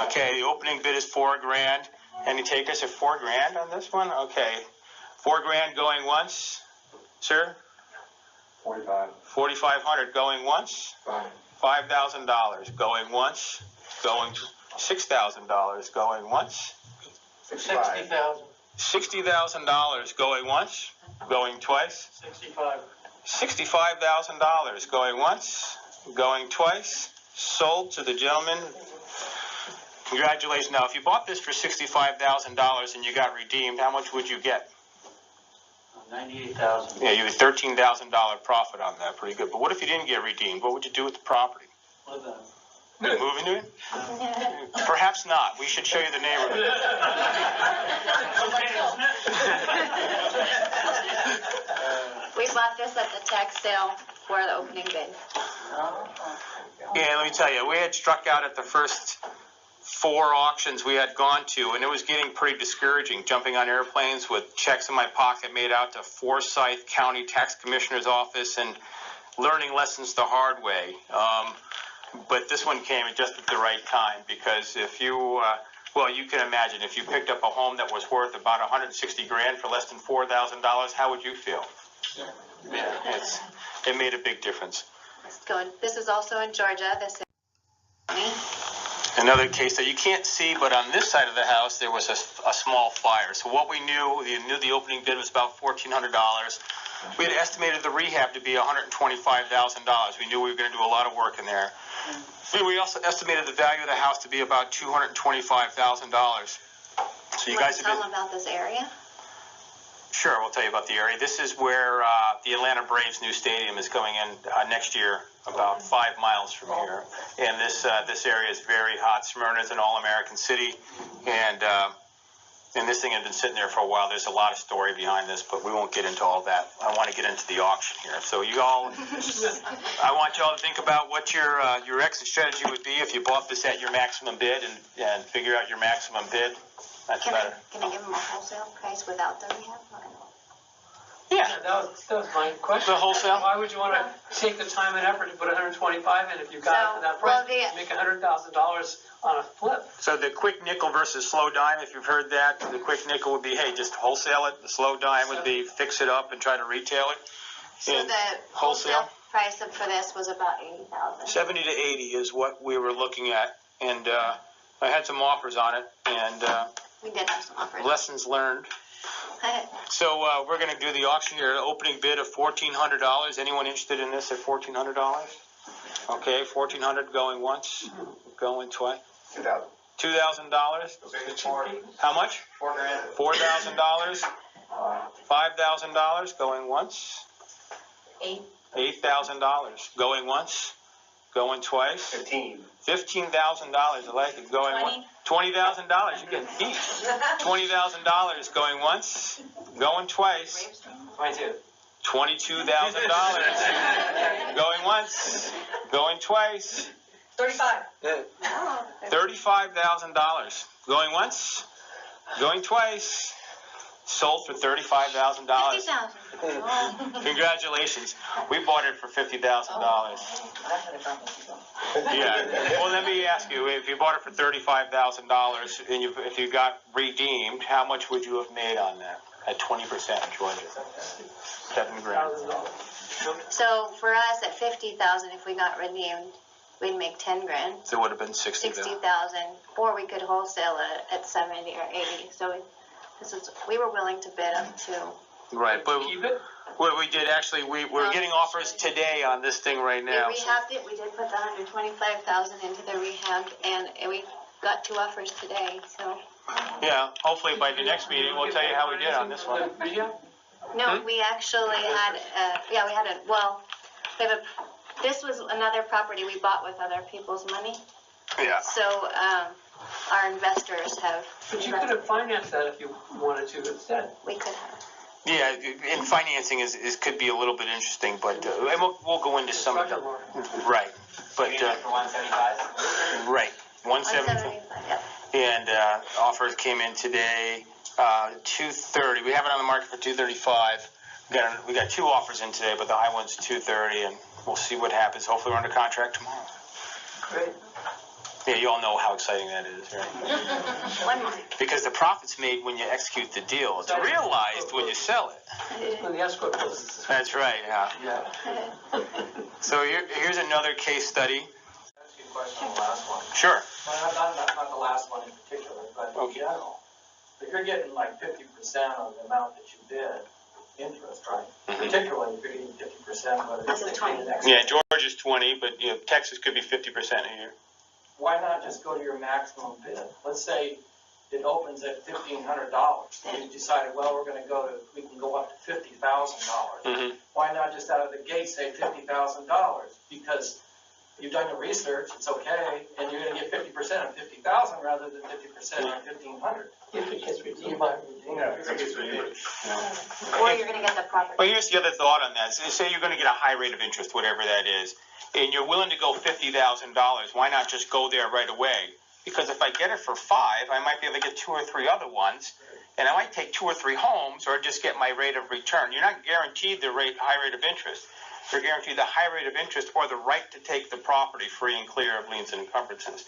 Okay, the opening bid is $4,000. Any takers at $4,000 on this one? Okay, $4,000 going once, sir. 45. 4,500 going once. Fine. $5,000 going once, going $6,000 going once, $60,000. $60,000 going once, going twice, 65. $65,000 going once, going twice, sold to the gentleman. Congratulations. Now, if you bought this for $65,000 and you got redeemed, how much would you get? $98,000. Yeah, you had $13,000 profit on that. Pretty good. But what if you didn't get redeemed? What would you do with the property? Live in it. Would you move into it? Perhaps not. We should show you the neighborhood. We bought this at the tax sale for the opening bid. Yeah, let me tell you, we had struck out at the first 4 auctions we had gone to, and it was getting pretty discouraging, jumping on airplanes with checks in my pocket made out to Forsyth County Tax Commissioner's office and learning lessons the hard way. But this one came just at the right time, because if you, well, you can imagine, if you picked up a home that was worth about $160,000 for less than $4,000, how would you feel? Yeah, it made a big difference. It's good. This is also in Georgia. This is Another case that you can't see, but on this side of the house, there was a small fire. So what we knew the opening bid was about $1,400. We had estimated the rehab to be $125,000. We knew we were going to do a lot of work in there. We also estimated the value of the house to be about $225,000. So you guys have tell been... them about this area? Sure, we'll tell you about the area. This is where the Atlanta Braves' new stadium is going in next year, about 5 miles from here. And this area is very hot. Smyrna is an all-American city, and this thing had been sitting there for a while. There's a lot of story behind this, but we won't get into all that. I want to get into the auction here. So you all, I want you all to think about what your exit strategy would be if you bought this at your maximum bid and figure out your maximum bid. That's better. Can I give them a wholesale price without the rehab? Yeah. That was my question. The wholesale? Why would you want to take the time and effort to put 125 in if you got it for that price? Make $100,000 on a flip. So the quick nickel versus slow dime, if you've heard that, the quick nickel would be, hey, just wholesale it. The slow dime would be fix it up and try to retail it. So the wholesale price for this was about $80,000. 70 to 80 is what we were looking at, and I had some offers on it, and we did have some offers. Lessons learned. So we're going to do the auction here. Opening bid of $1,400. Anyone interested in this at $1,400? Okay, $1,400 going once, going twice. $2,000. How much? $4,000. $5,000 going once. $8,000 going once, going twice. $15,000. I like it. Going once. $20,000. You get beat. $20,000 going once, going twice. 22,000 going once, going twice. 35,000 going once, going twice. Sold for $35,000. $50,000. Congratulations. We bought it for $50,000. Yeah. Well, let me ask you: if you bought it for $35,000 and if you got redeemed, how much would you have made on that at 20%, Georgia? $7,000. So for us at $50,000, if we got redeemed, we'd make $10,000. So it would have been $60,000. Or we could wholesale it at 70 or 80. So we were willing to bid up to. Right, but what we did actually, we're getting offers today on this thing right now. We rehabbed it. We did put the $125,000 into the rehab, and we got 2 offers today. So. Yeah, hopefully by the next meeting we'll tell you how we did on this one. No, we actually had. This was another property we bought with other people's money. Yeah. So our investors have. But you could have financed that if you wanted to instead. We could have. Yeah, and financing could be a little bit interesting, but and we'll go into some of the right. But right, 175. Yep. And offers came in today, 230. We have it on the market for 235. We got 2 offers in today, but the high one's 230, and we'll see what happens. Hopefully, we're under contract tomorrow. Great. Yeah, you all know how exciting that is, right? One more. Because the profit's made when you execute the deal. It's realized when you sell it. When the escrow closes. That's right, yeah. Yeah. So here's another case study. Ask you a question on the last one. Sure. Well, not the last one in particular, but in general. If you're getting like 50% of the amount that you bid, interest, right? Particularly if you're getting 50%, whether it's the 20 next. Yeah, Georgia's 20, but Texas could be 50% a year. Why not just go to your maximum bid? Let's say it opens at $1,500. And you decided, well, we can go up to $50,000. Why not just out of the gate say $50,000? Because you've done your research, it's okay, and you're gonna get 50% of 50,000 rather than 50% of 1,500. If it gets redeemed by Yeah, if it gets redeemed. Or you're gonna get the property. Well, here's the other thought on that. So say you're going to get a high rate of interest, whatever that is, and you're willing to go $50,000. Why not just go there right away? Because if I get it for $5, I might be able to get 2 or 3 other ones, and I might take 2 or 3 homes, or just get my rate of return. You're not guaranteed the high rate of interest. You're guaranteed the high rate of interest or the right to take the property free and clear of liens and encumbrances.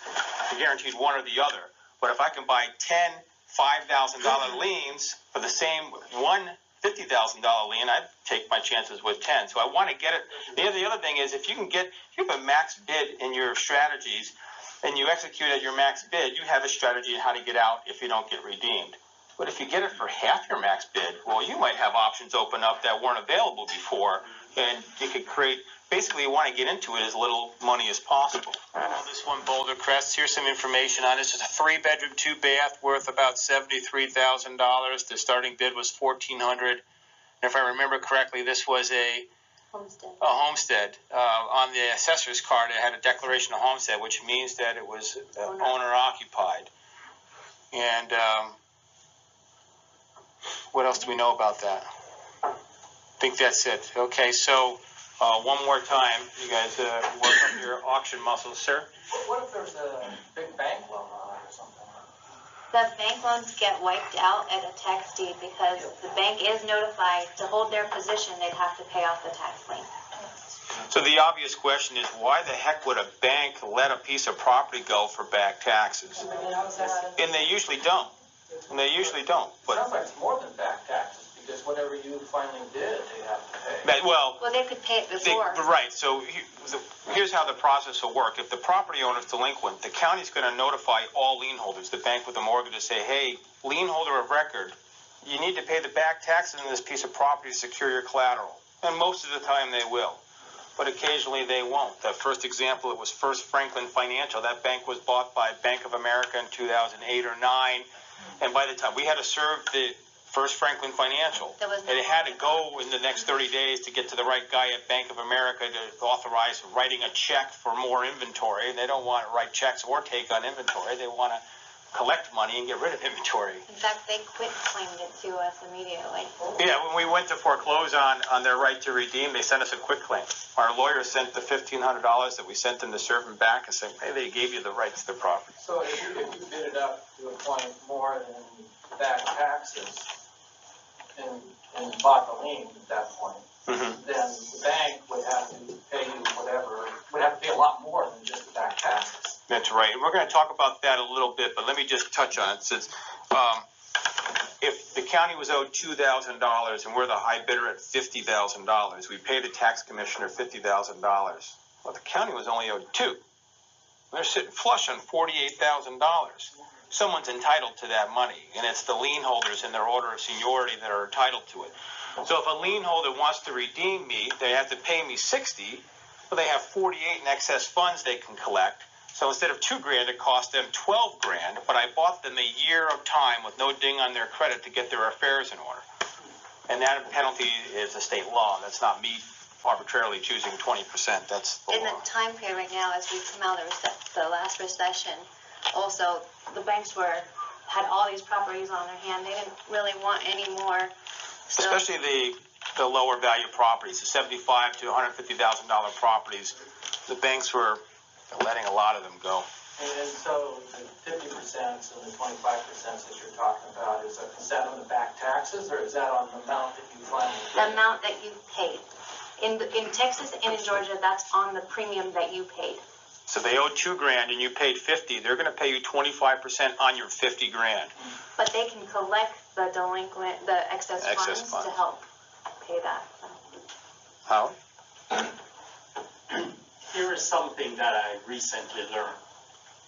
You're guaranteed one or the other. But if I can buy 10 $5,000 liens for the same one $50,000 lien, I'd take my chances with 10. So I want to get it. The other thing is, if you have a max bid in your strategies and you execute at your max bid, you have a strategy on how to get out if you don't get redeemed. But if you get it for half your max bid, well, you might have options open up that weren't available before, and you could create, basically you want to get into it as little money as possible. This one, Boulder Crest, here's some information on this. It's a 3-bedroom, 2-bath worth about $73,000. The starting bid was $1,400. And if I remember correctly, this was a homestead. On the assessor's card, it had a declaration of homestead, which means that it was owner occupied. And what else do we know about that? I think that's it. Okay, so one more time, you guys work up your auction muscles, sir. What if there's a big bank loan on it or something? The bank loans get wiped out at a tax deed because the bank is notified to hold their position, they'd have to pay off the tax lien. So the obvious question is, why the heck would a bank let a piece of property go for back taxes? And they usually don't. And they usually don't. But sounds like it's more than back taxes, because whatever you finally did, they have to pay. Well, they could pay it before. Right. So here's how the process will work. If the property owner is delinquent, the county's going to notify all lien holders, the bank with the mortgage, to say, hey, lien holder of record, you need to pay the back taxes on this piece of property to secure your collateral. And most of the time they will. But occasionally they won't. The first example, it was First Franklin Financial. That bank was bought by Bank of America in 2008 or 9. And by the time we had to serve the First Franklin Financial, and it had to go in the next 30 days to get to the right guy at Bank of America to authorize writing a check for more inventory. And they don't want to write checks or take on inventory. They want to collect money and get rid of inventory. In fact, they quit claiming it to us immediately. Yeah, when we went to foreclose on their right to redeem, they sent us a quit claim. Our lawyer sent the $1,500 that we sent them to serve them back and said, hey, they gave you the rights to the property. So if you bid it up to a point more than back taxes and bought the lien at that point, then the bank would have to pay you would have to pay a lot more than just the back taxes. That's right. And we're going to talk about that a little bit, but let me just touch on it. Since if the county was owed $2,000 and we're the high bidder at $50,000, we pay the tax commissioner $50,000. Well, the county was only owed $2,000. They're sitting flush on $48,000. Someone's entitled to that money, and it's the lien holders in their order of seniority that are entitled to it. So if a lien holder wants to redeem me, they have to pay me $60,000, but they have $48,000 in excess funds they can collect. So instead of $2,000, it cost them $12,000, but I bought them a year of time with no ding on their credit to get their affairs in order. And that penalty is a state law. That's not me arbitrarily choosing 20%. That's the in law. the time period right now, as we come out of the last recession, also the banks had all these properties on their hand. They didn't really want any more. So, especially the lower value properties, the $75,000 to $150,000 properties. The banks were letting a lot of them go. And so the 50% and the 25% that you're talking about, is that on the back taxes, or is that on the amount that you finally paid? the amount that you paid. In Texas and in Georgia, that's on the premium that you paid. So they owed $2,000 and you paid $50,000. They're going to pay you 25% on your $50,000. But they can collect the excess funds to help pay that. How? Here is something that I recently learned.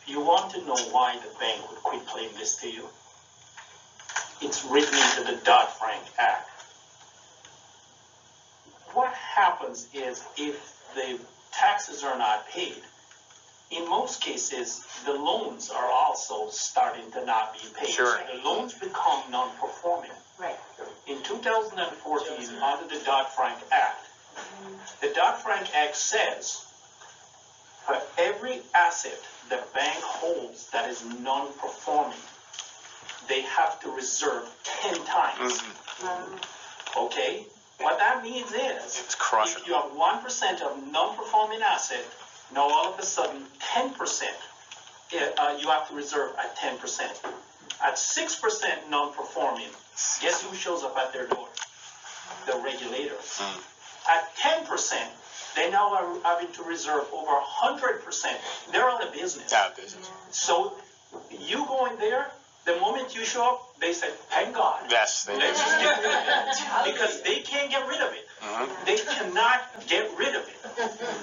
You want to know why the bank would quit claim this to you? It's written into the Dodd-Frank Act. What happens is if the taxes are not paid, in most cases, the loans are also starting to not be paid. Sure. So the loans become non-performing. Right. In 2014, under the Dodd-Frank Act, the Dodd-Frank Act says for every asset the bank holds that is non-performing, they have to reserve 10 times. Okay? What that means is, It's crushing. if you have 1% of non-performing asset, now all of a sudden 10%, you have to reserve at 10%. At 6% non-performing, guess who shows up at their door? The regulators. At 10%, they now are having to reserve over 100%. They're out of business. Out of business. So you go in there, the moment you show up, they say, thank God. Yes, they do. Let's just get rid of it. Because they can't get rid of it. They cannot get rid of it.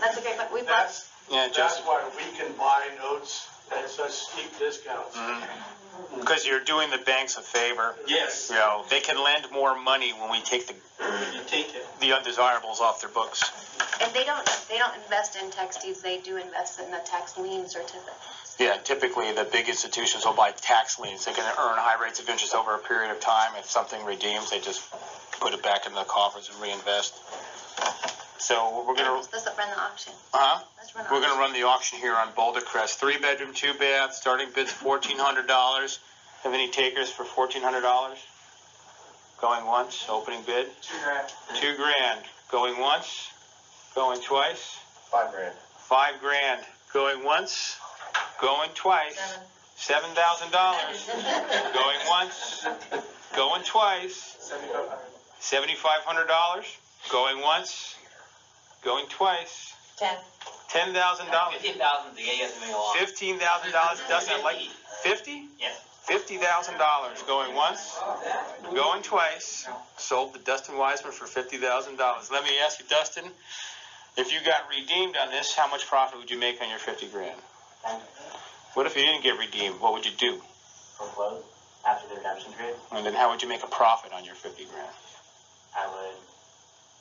That's a great point. We've got, Yeah, That's Joseph. why we can buy notes at such steep discounts. Because you're doing the banks a favor. Yes. You know, they can lend more money when we take You take it. the undesirables off their books. and they don't invest in tax deeds, they do invest in the tax lien certificates. Yeah, typically the big institutions will buy tax liens. They can earn high rates of interest over a period of time. If something redeems, they just put it back in the coffers and reinvest. So we're gonna, Let's run the auction. Let's run the we're gonna auction. run the auction here on Boulder Crest. 3-bedroom, 2-bath, starting bid's $1,400. Have any takers for $1,400? Going once, opening bid. $2,000. $2,000. Going once, going twice. $5,000. $5,000. Going once, going twice. $7,000. Going once, going twice. $7,500. Going once, going twice. $10,000. $15,000 to get you moving along. $15,000. Doesn't like 50? Yes. $50,000 going once, going twice. Sold to Dustin Wiseman for $50,000. Let me ask you, Dustin, if you got redeemed on this, how much profit would you make on your $50,000? What if you didn't get redeemed? What would you do? Foreclose after the redemption period. And then how would you make a profit on your $50,000? I would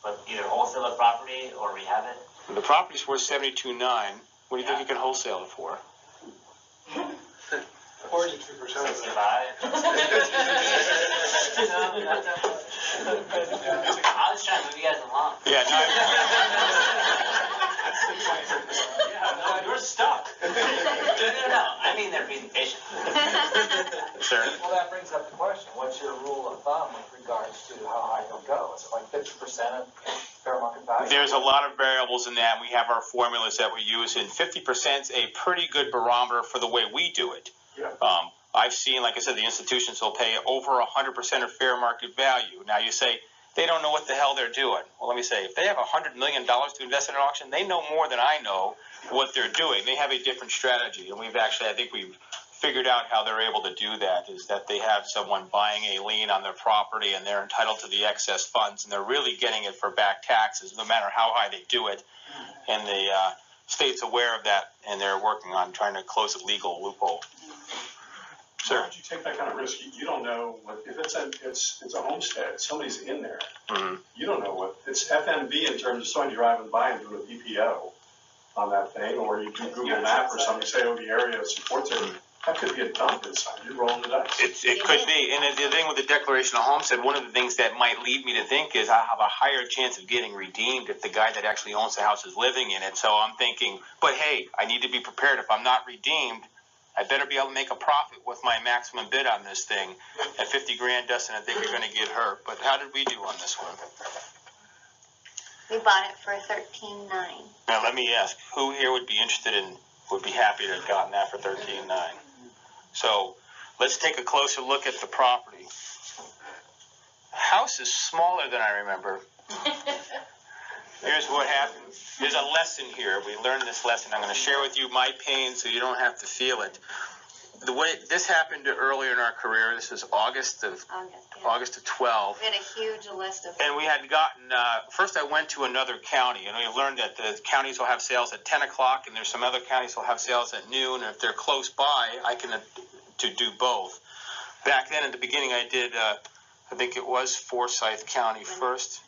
put either wholesale the property or rehab it. Well, the property's worth $72,900. What do you think you can wholesale it for? 42%. 65. I was trying to move you guys along. Yeah, no, Yeah, no, you're stuck. No, I mean their presentation. sir. Well, that brings up the question, what's your rule of thumb with regards to how high you'll go? Is it like 50% of fair market value? There's a lot of variables in that. We have our formulas that we use, and 50% is a pretty good barometer for the way we do it. Yeah. I've seen, like I said, the institutions will pay over 100% of fair market value. Now you say, they don't know what the hell they're doing. Well, let me say, if they have $100 million to invest in an auction, they know more than I know what they're doing. They have a different strategy, and I think we've figured out how they're able to do that, is that they have someone buying a lien on their property, and they're entitled to the excess funds, and they're really getting it for back taxes, no matter how high they do it. And the state's aware of that, and they're working on trying to close a legal loophole. Why Sir. would you take that kind of risk? You don't know what, if it's a homestead, somebody's in there. You don't know what, it's FMV in terms of somebody driving by and doing a PPO on that thing, or you do Google Map or something, say, oh, the area supports it. That could be a dump inside, you're rolling the dice. It could be, and the thing with the declaration of homestead, one of the things that might lead me to think is I have a higher chance of getting redeemed if the guy that actually owns the house is living in it. So I'm thinking, but hey, I need to be prepared. If I'm not redeemed, I better be able to make a profit with my maximum bid on this thing. At $50,000, Dustin, I think you're going to get hurt. But how did we do on this one? We bought it for $13,900. Now let me ask, who here would be interested in, would be happy to have gotten that for $13,900? So let's take a closer look at the property. The house is smaller than I remember. Here's what happened. There's a lesson here. We learned this lesson. I'm going to share with you my pain so you don't have to feel it. the way this happened earlier in our career, this was August of 12. We had a huge list of. And we had gotten, first I went to another county, and we learned that the counties will have sales at 10 o'clock, and there's some other counties will have sales at noon, and if they're close by, I can to do both. Back then, at the beginning, I did, I think it was Forsyth County first.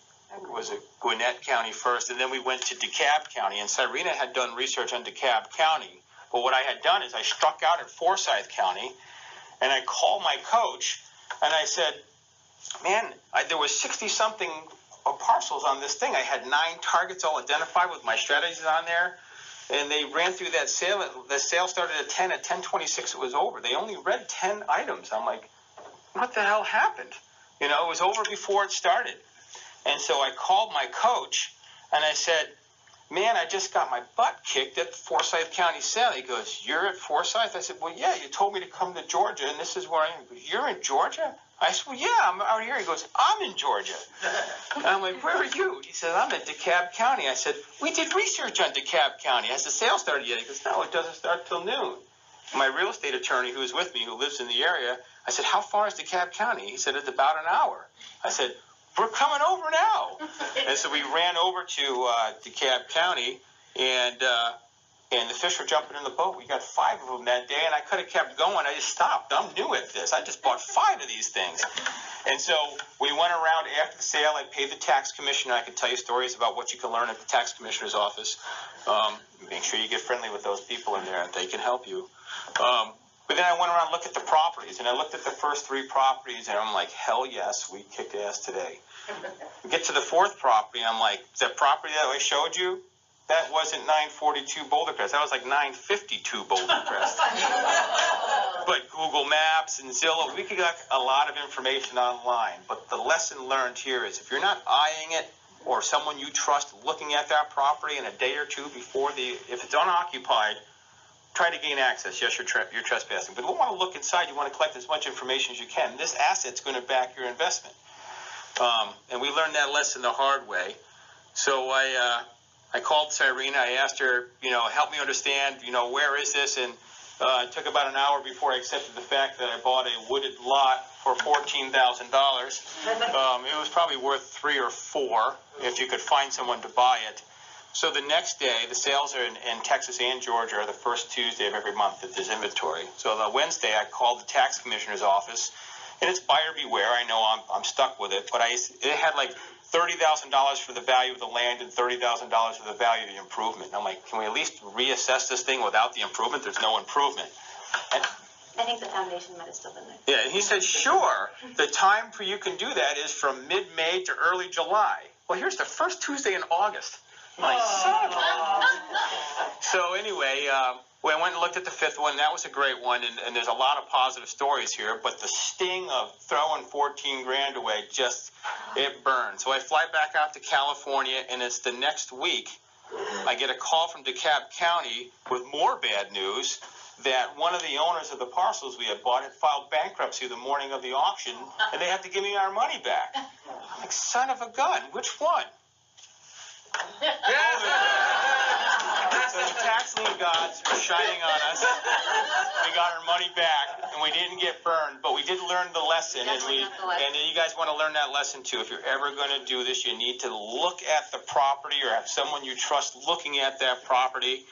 Was it Gwinnett County first, and then we went to DeKalb County, and Cyrena had done research on DeKalb County. But what I had done is I struck out at Forsyth County, and I called my coach, and I said, man, there was 60-something parcels on this thing. I had 9 targets all identified with my strategies on there, and they ran through that sale. The sale started at 10. At 10:26, it was over. They only read 10 items. I'm like, what the hell happened? You know, it was over before it started. And so I called my coach, and I said, man, I just got my butt kicked at the Forsyth County sale. He goes, you're at Forsyth? I said, well, yeah, you told me to come to Georgia, and this is where I am. He goes, you're in Georgia? I said, well, yeah, I'm out here. He goes, I'm in Georgia. And I'm like, where are you? He said, I'm at DeKalb County. I said, we did research on DeKalb County. Has the sale started yet? He goes, no, it doesn't start till noon. My real estate attorney who was with me, who lives in the area, I said, how far is DeKalb County? He said, it's about an hour. I said, we're coming over now. And so we ran over to DeKalb County, and the fish were jumping in the boat. We got 5 of them that day, and I could have kept going. I just stopped. I'm new at this. I just bought 5 of these things. And so we went around after the sale. I paid the tax commissioner. I could tell you stories about what you can learn at the tax commissioner's office. Make sure you get friendly with those people in there, and they can help you. But then I went around and looked at the properties, and I looked at the first 3 properties, and I'm like, hell yes, we kicked ass today. We get to the 4th property, and I'm like, that property that I showed you, that wasn't 942 Boulder Crest. That was like 952 Boulder Crest. But Google Maps and Zillow, we could get a lot of information online. But the lesson learned here is if you're not eyeing it, or someone you trust looking at that property in a day or two before if it's unoccupied, try to gain access. Yes, you're trespassing. But you want to look inside. You want to collect as much information as you can. This asset's going to back your investment. And we learned that lesson the hard way. So I called Cyrena. I asked her, help me understand, where is this? And it took about an hour before I accepted the fact that I bought a wooded lot for $14,000. It was probably worth 3 or 4 if you could find someone to buy it. So the next day, the sales are in Texas and Georgia are the first Tuesday of every month that there's inventory. So the Wednesday, I called the tax commissioner's office, and it's buyer beware. I know I'm stuck with it, but it had like $30,000 for the value of the land and $30,000 for the value of the improvement. And I'm like, can we at least reassess this thing without the improvement? There's no improvement. And I think the foundation might have still been there. yeah, and he said, sure, the time for you can do that is from mid-May to early July. Well, here's the first Tuesday in August. My son. So anyway, I went and looked at the 5th one. That was a great one, and there's a lot of positive stories here. But the sting of throwing 14 grand away it burned. So I fly back out to California, and it's the next week. I get a call from DeKalb County with more bad news that one of the owners of the parcels we had bought had filed bankruptcy the morning of the auction, and they have to give me our money back. I'm like, son of a gun, which one? So the tax lien gods were shining on us. We got our money back, and we didn't get burned, but we did learn the lesson. And you guys want to learn that lesson too. If you're ever going to do this, you need to look at the property or have someone you trust looking at that property.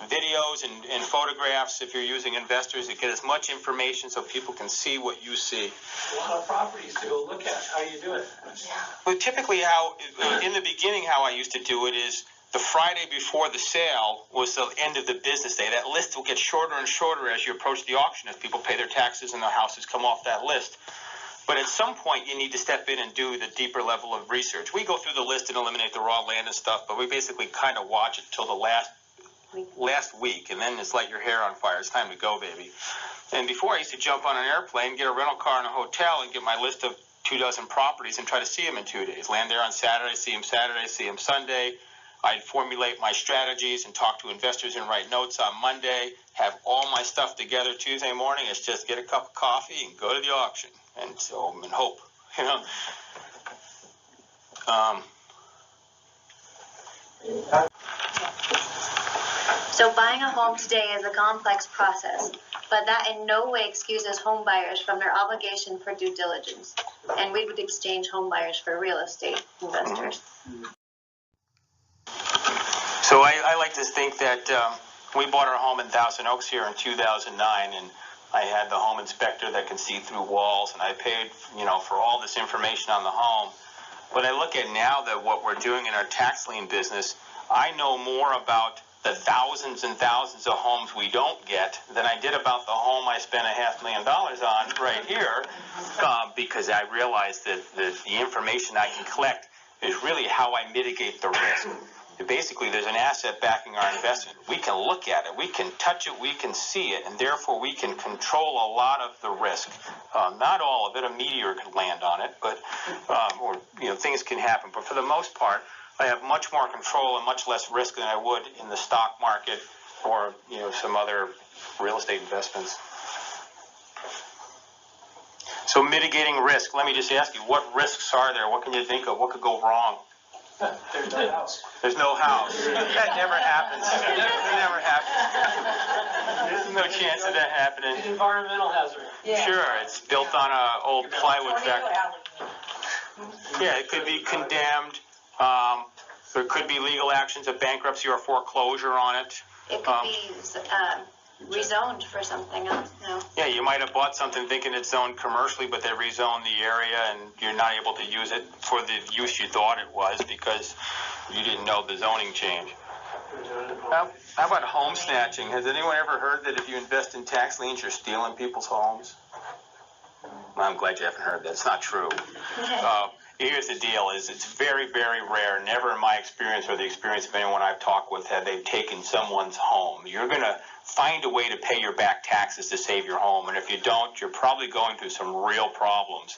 Videos and photographs, if you're using investors, to get as much information so people can see what you see. A lot of properties to go look at. How do you do it? But typically in the beginning, how I used to do it is the Friday before the sale was the end of the business day. That list will get shorter and shorter as you approach the auction, as people pay their taxes and their houses come off that list. But at some point, you need to step in and do the deeper level of research. We go through the list and eliminate the raw land and stuff, but we basically kind of watch it till the last week, and then it's light your hair on fire. It's time to go, baby. And before, I used to jump on an airplane, get a rental car in a hotel, and get my list of 24 properties and try to see them in 2 days. Land there on Saturday, see them Sunday. I'd formulate my strategies and talk to investors and write notes on Monday, have all my stuff together Tuesday morning. It's just get a cup of coffee and go to the auction and hope, So buying a home today is a complex process. but that in no way excuses home buyers from their obligation for due diligence. And we would exchange home buyers for real estate investors. So I like to think that we bought our home in Thousand Oaks here in 2009, and I had the home inspector that can see through walls, and I paid, for all this information on the home. But I look at now that what we're doing in our tax lien business, I know more about the thousands and thousands of homes we don't get than I did about the home I spent $500,000 on right here, because I realized that the information I can collect is really how I mitigate the risk. Basically, there's an asset backing our investment. We can look at it, we can touch it, we can see it, and therefore we can control a lot of the risk. Not all of it. A meteor could land on it, but things can happen. But for the most part, I have much more control and much less risk than I would in the stock market or some other real estate investments. So mitigating risk. Let me just ask you, what risks are there? What can you think of? What could go wrong? There's no house. There's no house. That never happens. It never happens. There's no chance of that happening. Environmental hazard. Yeah. Sure, it's built on an old plywood factory. Yeah, it could be condemned. There could be legal actions of bankruptcy or foreclosure on it. It could be rezoned for something else. Yeah, you might have bought something thinking it's zoned commercially, but they rezoned the area and you're not able to use it for the use you thought it was because you didn't know the zoning change. How about home snatching? Has anyone ever heard that if you invest in tax liens, you're stealing people's homes? Well, I'm glad you haven't heard that. It's not true. Here's the deal: it's very, very rare. Never in my experience or the experience of anyone I've talked with have they taken someone's home. You're going to find a way to pay your back taxes to save your home, and if you don't, you're probably going through some real problems.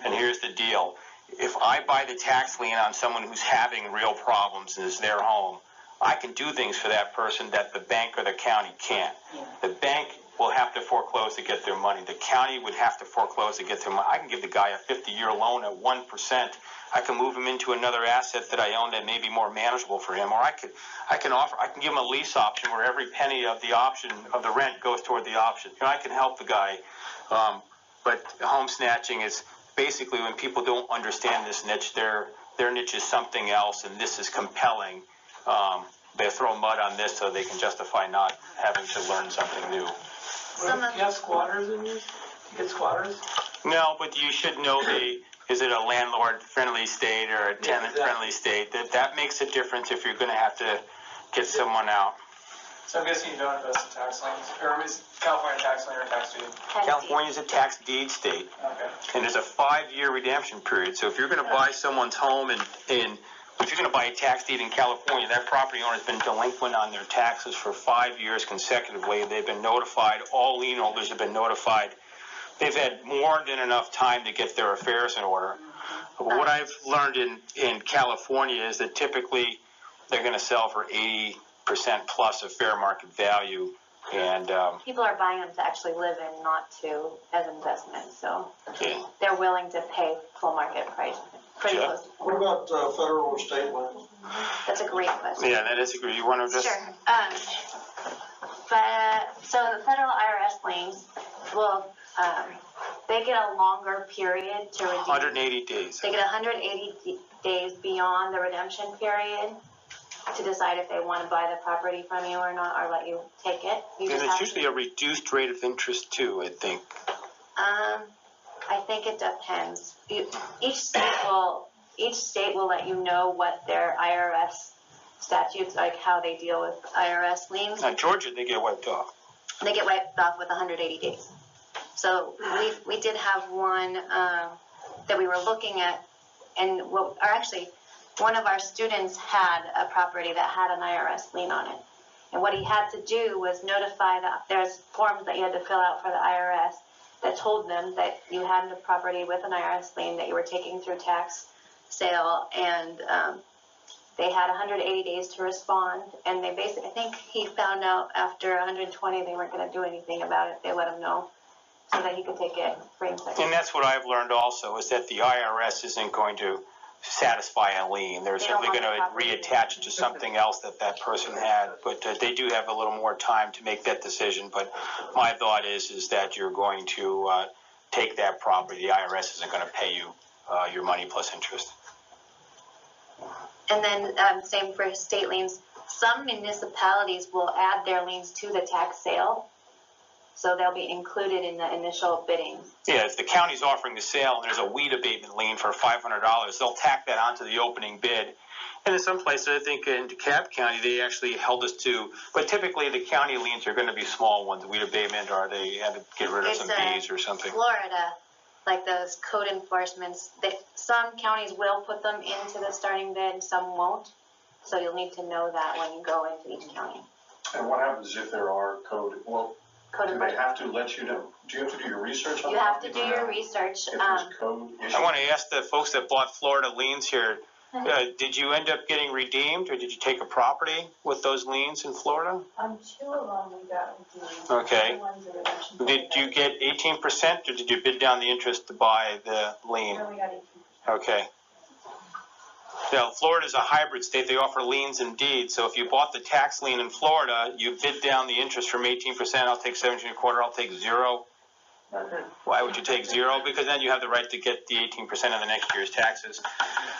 And here's the deal: if I buy the tax lien on someone who's having real problems and it's their home, I can do things for that person that the bank or the county can't. The bank will have to foreclose to get their money. The county would have to foreclose to get their money. I can give the guy a 50-year loan at 1%. I can move him into another asset that I own that may be more manageable for him, or I can give him a lease option where every penny of the option of the rent goes toward the option. I can help the guy. But home snatching is basically when people don't understand this niche, their niche is something else, and this is compelling. They throw mud on this so they can justify not having to learn something new. Do you have squatters in yours? You get squatters? No, but you should know is it a landlord-friendly state or a tenant-friendly state? That makes a difference if you're going to have to get someone out. So I'm guessing you don't invest in tax liens, or is California tax lien or tax deed? California is a tax deed state, Okay. and there's a 5-year redemption period. So if you're going to buy someone's home if you're going to buy a tax deed in California, that property owner has been delinquent on their taxes for 5 years consecutively. They've been notified. All lien holders have been notified. They've had more than enough time to get their affairs in order. But what I've learned in California is that typically they're going to sell for 80% plus of fair market value. And people are buying them to actually live in, not to as investments. So they're willing to pay full market price. Pretty close to What about federal or state lands? That's a great question. Yeah, that is a great. You want to just Sure. So the federal IRS liens will they get a longer period to redeem. 180 days. They get 180 days beyond the redemption period to decide if they want to buy the property from you or not, or let you take it. And it's usually a reduced rate of interest too, I think. I think it depends. Each state will let you know what their IRS statutes, like how they deal with IRS liens. Now, Georgia, they get wiped off. They get wiped off with 180 days. So we did have one that we were looking at, and actually one of our students had a property that had an IRS lien on it. And what he had to do was notify there's forms that you had to fill out for the IRS that told them that you had a property with an IRS lien that you were taking through tax sale, and they had 180 days to respond, and they basically, I think he found out after 120 they weren't going to do anything about it. They let him know so that he could take it free and clear. And that's what I've learned also, is that the IRS isn't going to satisfy a lien. They're They don't simply want going the to property. reattach it to something else that that person had. But they do have a little more time to make that decision. But my thought is that you're going to take that property. The IRS isn't going to pay you your money plus interest. And then same for state liens. Some municipalities will add their liens to the tax sale, so they'll be included in the initial bidding. Yeah, if the county's offering the sale and there's a weed abatement lien for $500, they'll tack that onto the opening bid. And in some places, I think in DeKalb County, they actually held us to, but typically the county liens are going to be small ones, weed abatement, or they had to get rid of some fees or something. Florida, like those code enforcements, some counties will put them into the starting bid, some won't. So you'll need to know that when you go into each county. And what happens if there are code, well, Code do they enforcement. have to let you know, do you have to do your research on that? You have to do your research. If there's code issues? I want to ask the folks that bought Florida liens here, did you end up getting redeemed, or did you take a property with those liens in Florida? On 2 of them, we got redeemed. Okay. The ones that were redemption Did you get 18%, or did you bid down the interest to buy the lien? No, we got 18%. Okay. Now, Florida's a hybrid state. They offer liens and deeds. So if you bought the tax lien in Florida, you bid down the interest from 18%. I'll take 17.25. I'll take 0. Why would you take 0? Because then you have the right to get the 18% of the next year's taxes.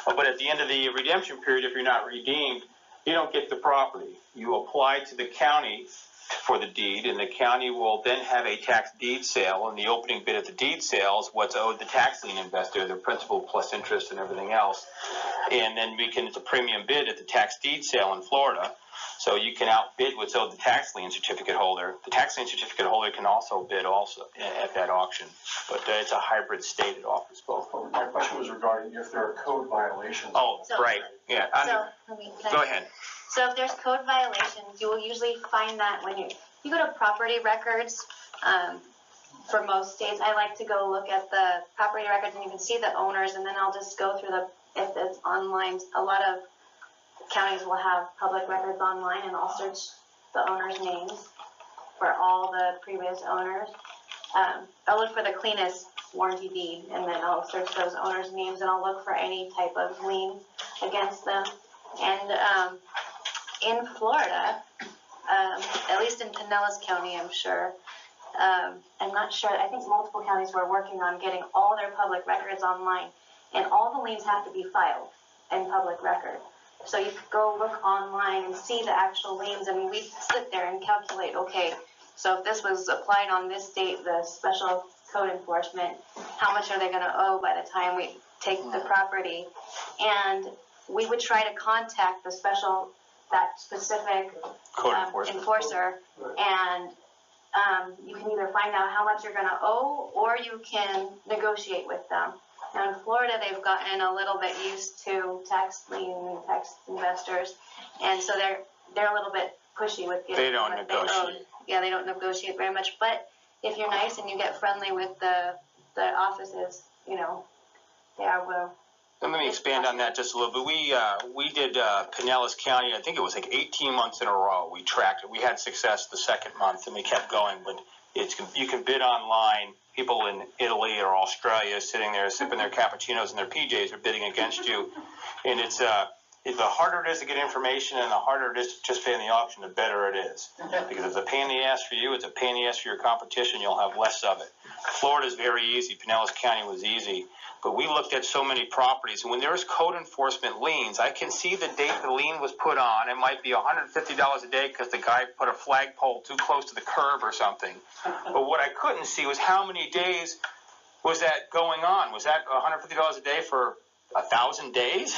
But at the end of the redemption period, if you're not redeemed, you don't get the property. You apply to the county for the deed, and the county will then have a tax deed sale, and the opening bid at the deed sale is what's owed the tax lien investor, the principal plus interest and everything else. And then it's a premium bid at the tax deed sale in Florida, so you can outbid what's owed the tax lien certificate holder. The tax lien certificate holder can also bid also at that auction, but it's a hybrid state. It offers both. My question was regarding if there are code violations. Oh, right, yeah. Go ahead. So if there's code violations, you will usually find that when you go to property records. For most states, I like to go look at the property records, and you can see the owners, and then I'll just go through if it's online. A lot of counties will have public records online, and I'll search the owners' names for all the previous owners. I'll look for the cleanest warranty deed, and then I'll search those owners' names, and I'll look for any type of lien against them. And in Florida, at least in Pinellas County, I'm sure, I'm not sure, I think multiple counties were working on getting all their public records online, and all the liens have to be filed in public record. So you could go look online and see the actual liens, and we sit there and calculate, okay, so if this was applied on this date, the special code enforcement, how much are they going to owe by the time we take the property? And we would try to contact that specific Code enforcer, and you can either find out how much you're going to owe, or you can negotiate with them. Now in Florida, they've gotten a little bit used to tax lien, tax investors, and so they're a little bit pushy with getting. They don't what negotiate. They owe. Yeah, they don't negotiate very much. But if you're nice and you get friendly with the offices, they are will. And let me expand on that just a little bit. We did Pinellas County, I think it was like 18 months in a row. We tracked it. We had success the second month, and we kept going. But you can bid online. People in Italy or Australia sitting there sipping their cappuccinos and their PJs are bidding against you. And the harder it is to get information and the harder it is to participate in the auction, the better it is. Because it's a pain in the ass for you, it's a pain in the ass for your competition, you'll have less of it. Florida's very easy. Pinellas County was easy. But we looked at so many properties, and when there's code enforcement liens, I can see the date the lien was put on. It might be $150 a day because the guy put a flagpole too close to the curb or something. But what I couldn't see was how many days was that going on. Was that $150 a day for 1,000 days?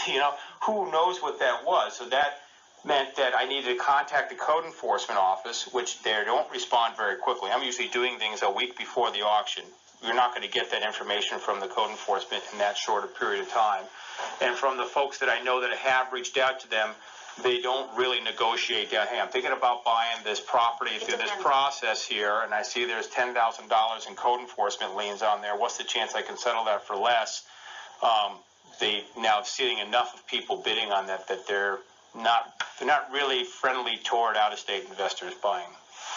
Who knows what that was? So that meant that I needed to contact the code enforcement office, which they don't respond very quickly. I'm usually doing things a week before the auction. You're not going to get that information from the code enforcement in that short a period of time. And from the folks that I know that have reached out to them, they don't really negotiate down. Hey, I'm thinking about buying this property through this process here, and I see there's $10,000 in code enforcement liens on there. What's the chance I can settle that for less? They now seeing enough of people bidding on that they're not really friendly toward out-of-state investors buying.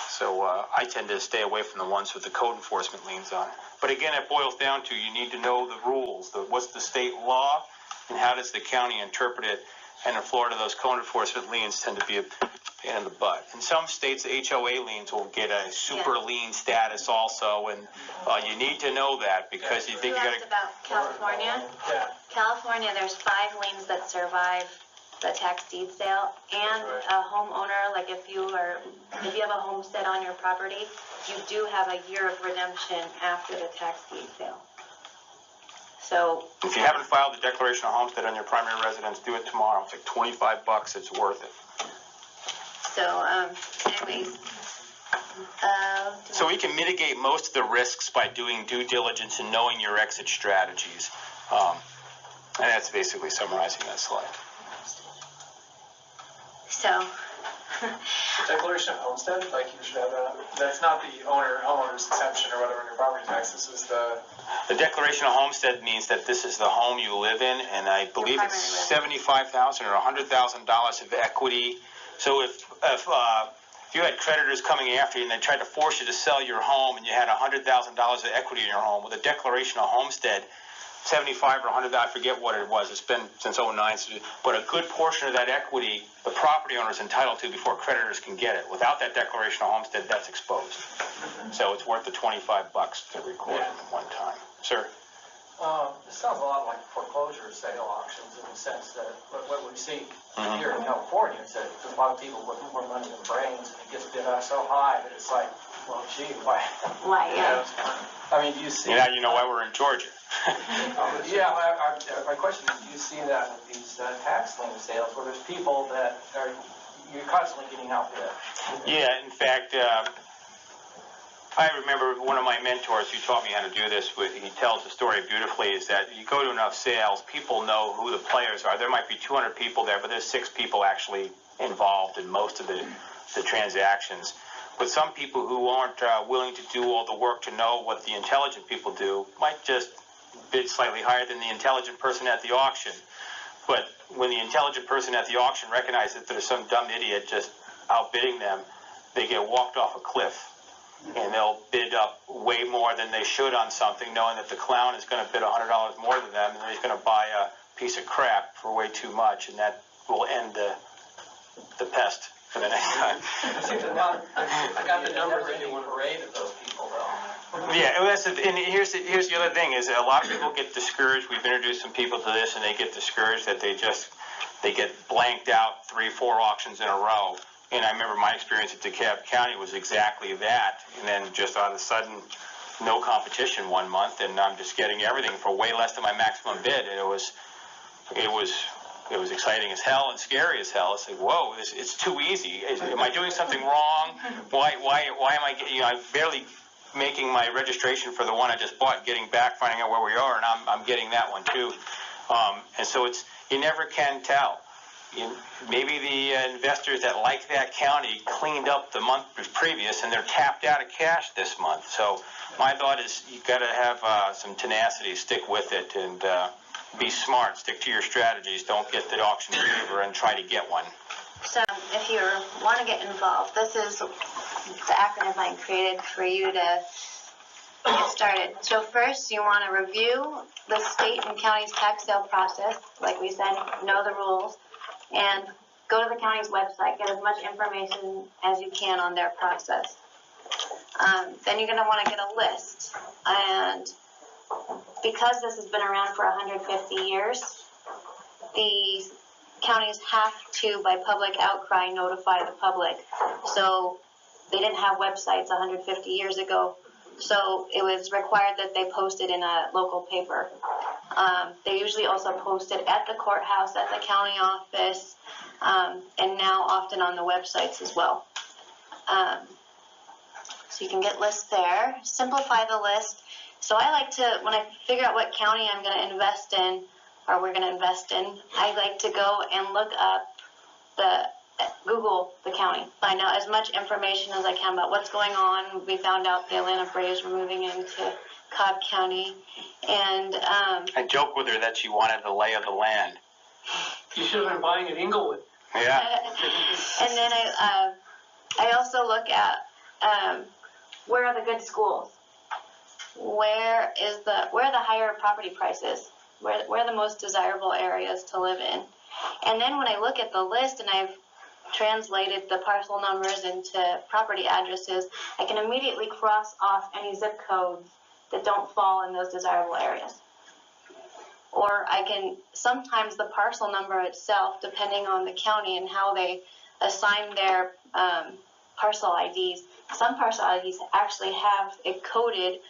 So I tend to stay away from the ones with the code enforcement liens on. But again, it boils down to you need to know the rules. What's the state law? and how does the county interpret it? And in Florida, those code enforcement liens tend to be a pain in the butt. In some states, the HOA liens will get a super lien status also, and you need to know that because you think You you asked got to. about California. Yeah. California, there's 5 liens that survive the tax deed sale, and a homeowner, like if you have a homestead on your property, you do have a year of redemption after the tax deed sale. So If you haven't filed the declaration of homestead on your primary residence, do it tomorrow. It's like $25. It's worth it. so anyways, So we can mitigate most of the risks by doing due diligence and knowing your exit strategies. And that's basically summarizing that slide. so Declaration of homestead, like you should have that, that's not the homeowner's exemption or whatever in your property tax, this is The declaration of homestead means that this is the home you live in, and I believe it's $75,000 or $100,000 of equity. So if you had creditors coming after you and they tried to force you to sell your home and you had $100,000 of equity in your home, with a declaration of homestead, 75 or 100, I forget what it was. It's been since 09, but a good portion of that equity the property owner is entitled to before creditors can get it. Without that declaration of homestead, that's exposed. So it's worth the $25 to record at one time. Sir? This sounds a lot like foreclosure sale auctions in the sense that what we see here in California is that there's a lot of people with more money than brains, and it gets bid up so high that it's like, well, gee, why? yeah. I mean, do you see? Now you know why we're in Georgia. Yeah, my question is, do you see that with these tax lien sales where there's people that are, you're constantly getting outbid? Yeah, in fact, I remember one of my mentors who taught me how to do this, he tells the story beautifully, is that you go to enough sales, people know who the players are. There might be 200 people there, but there's 6 people actually involved in most of the transactions. But some people who aren't willing to do all the work to know what the intelligent people do might just bid slightly higher than the intelligent person at the auction. But when the intelligent person at the auction recognizes that there's some dumb idiot just outbidding them, they get walked off a cliff. And they'll bid up way more than they should on something, knowing that the clown is going to bid $100 more than them, and he's going to buy a piece of crap for way too much, and that will end the pest for the next time. I got the numbers that you want to rate of those people, though. Yeah, and here's the other thing is a lot of people get discouraged. We've introduced some people to this, and they get discouraged that they get blanked out 3-4 auctions in a row. And I remember my experience at DeKalb County was exactly that. And then just all of a sudden, no competition one month, and I'm just getting everything for way less than my maximum bid. And it was exciting as hell and scary as hell. It's like, whoa, it's too easy. Am I doing something wrong? Why am I? I'm barely making my registration for the one I just bought, getting back, finding out where we are, and I'm getting that one too. And so you never can tell. Maybe the investors that like that county cleaned up the month previous and they're tapped out of cash this month. So my thought is you got to have some tenacity, stick with it, and be smart. Stick to your strategies. Don't get the auction fever and try to get one. So if you want to get involved, this is the acronym I created for you to get started. So first, you want to review the state and county's tax sale process. Like we said, know the rules. And go to the county's website, get as much information as you can on their process. Then you're going to want to get a list. And because this has been around for 150 years, the counties have to, by public outcry, notify the public. So they didn't have websites 150 years ago. So it was required that they post it in a local paper. They usually also post it at the courthouse, at the county office, and now often on the websites as well. So you can get lists there. Simplify the list. So I like to, when I figure out what county I'm going to invest in, or we're going to invest in, I like to go and look up Google the county, find out as much information as I can about what's going on. We found out the Atlanta Braves were moving into Cobb County, and I joke with her that she wanted the lay of the land. You should have been buying in Inglewood. Yeah. And then I also look at where are the good schools? Where are the higher property prices? where are the most desirable areas to live in. And then when I look at the list and I've translated the parcel numbers into property addresses, I can immediately cross off any zip codes that don't fall in those desirable areas. Or I can, sometimes the parcel number itself, depending on the county and how they assign their parcel IDs, some parcel IDs actually have it coded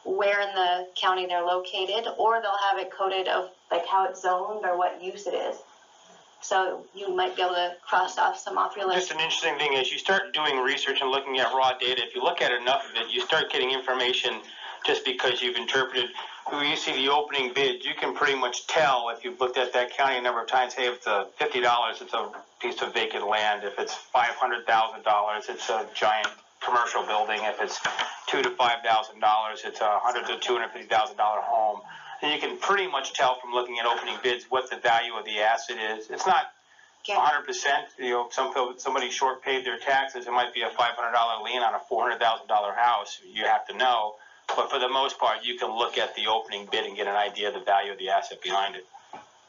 where in the county they're located, or they'll have it coded of like how it's zoned or what use it is. So you might be able to cross off your list. Just an interesting thing is you start doing research and looking at raw data. If you look at enough of it, you start getting information just because you've interpreted. When you see the opening bid, you can pretty much tell if you've looked at that county a number of times. Hey, if it's a $50, it's a piece of vacant land. If it's $500,000, it's a giant commercial building. If it's $2,000 to $5,000, it's a $100,000 to $250,000 home. And you can pretty much tell from looking at opening bids what the value of the asset is. It's not 100%. You know, somebody short paid their taxes. It might be a $500 lien on a $400,000 house. You have to know. But for the most part, you can look at the opening bid and get an idea of the value of the asset behind it.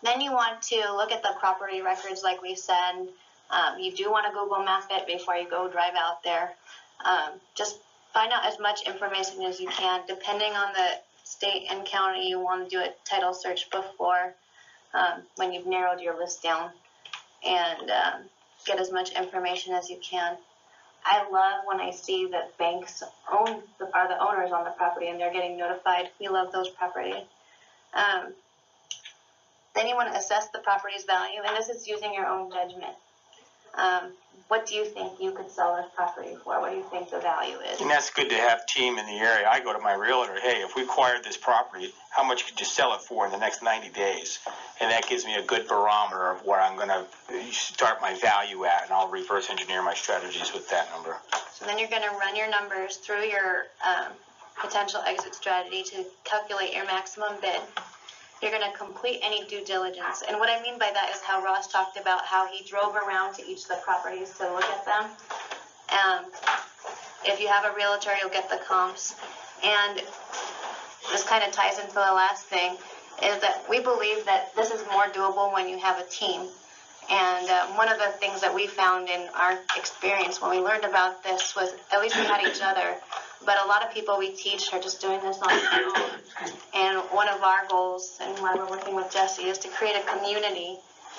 Then you want to look at the property records, like we said. You do want to Google map it before you go drive out there. Just find out as much information as you can. Depending on the state and county, you want to do a title search before when you've narrowed your list down, and get as much information as you can. I love when I see that banks are the owners on the property and they're getting notified. We love those properties. Then you want to assess the property's value, and this is using your own judgment. What do you think you could sell this property for? What do you think the value is? And that's good to have team in the area. I go to my realtor, hey, if we acquired this property, how much could you sell it for in the next 90 days? And that gives me a good barometer of where I'm going to start my value at, and I'll reverse engineer my strategies with that number. So then you're going to run your numbers through your potential exit strategy to calculate your maximum bid. You're going to complete any due diligence. And what I mean by that is how Ross talked about how he drove around to each of the properties to look at them. If you have a realtor, you'll get the comps. And this kind of ties into the last thing, is that we believe that this is more doable when you have a team. And one of the things that we found in our experience when we learned about this was, at least we had each other, but a lot of people we teach are just doing this on their own. And one of our goals, and why we're working with Jesse, is to create a community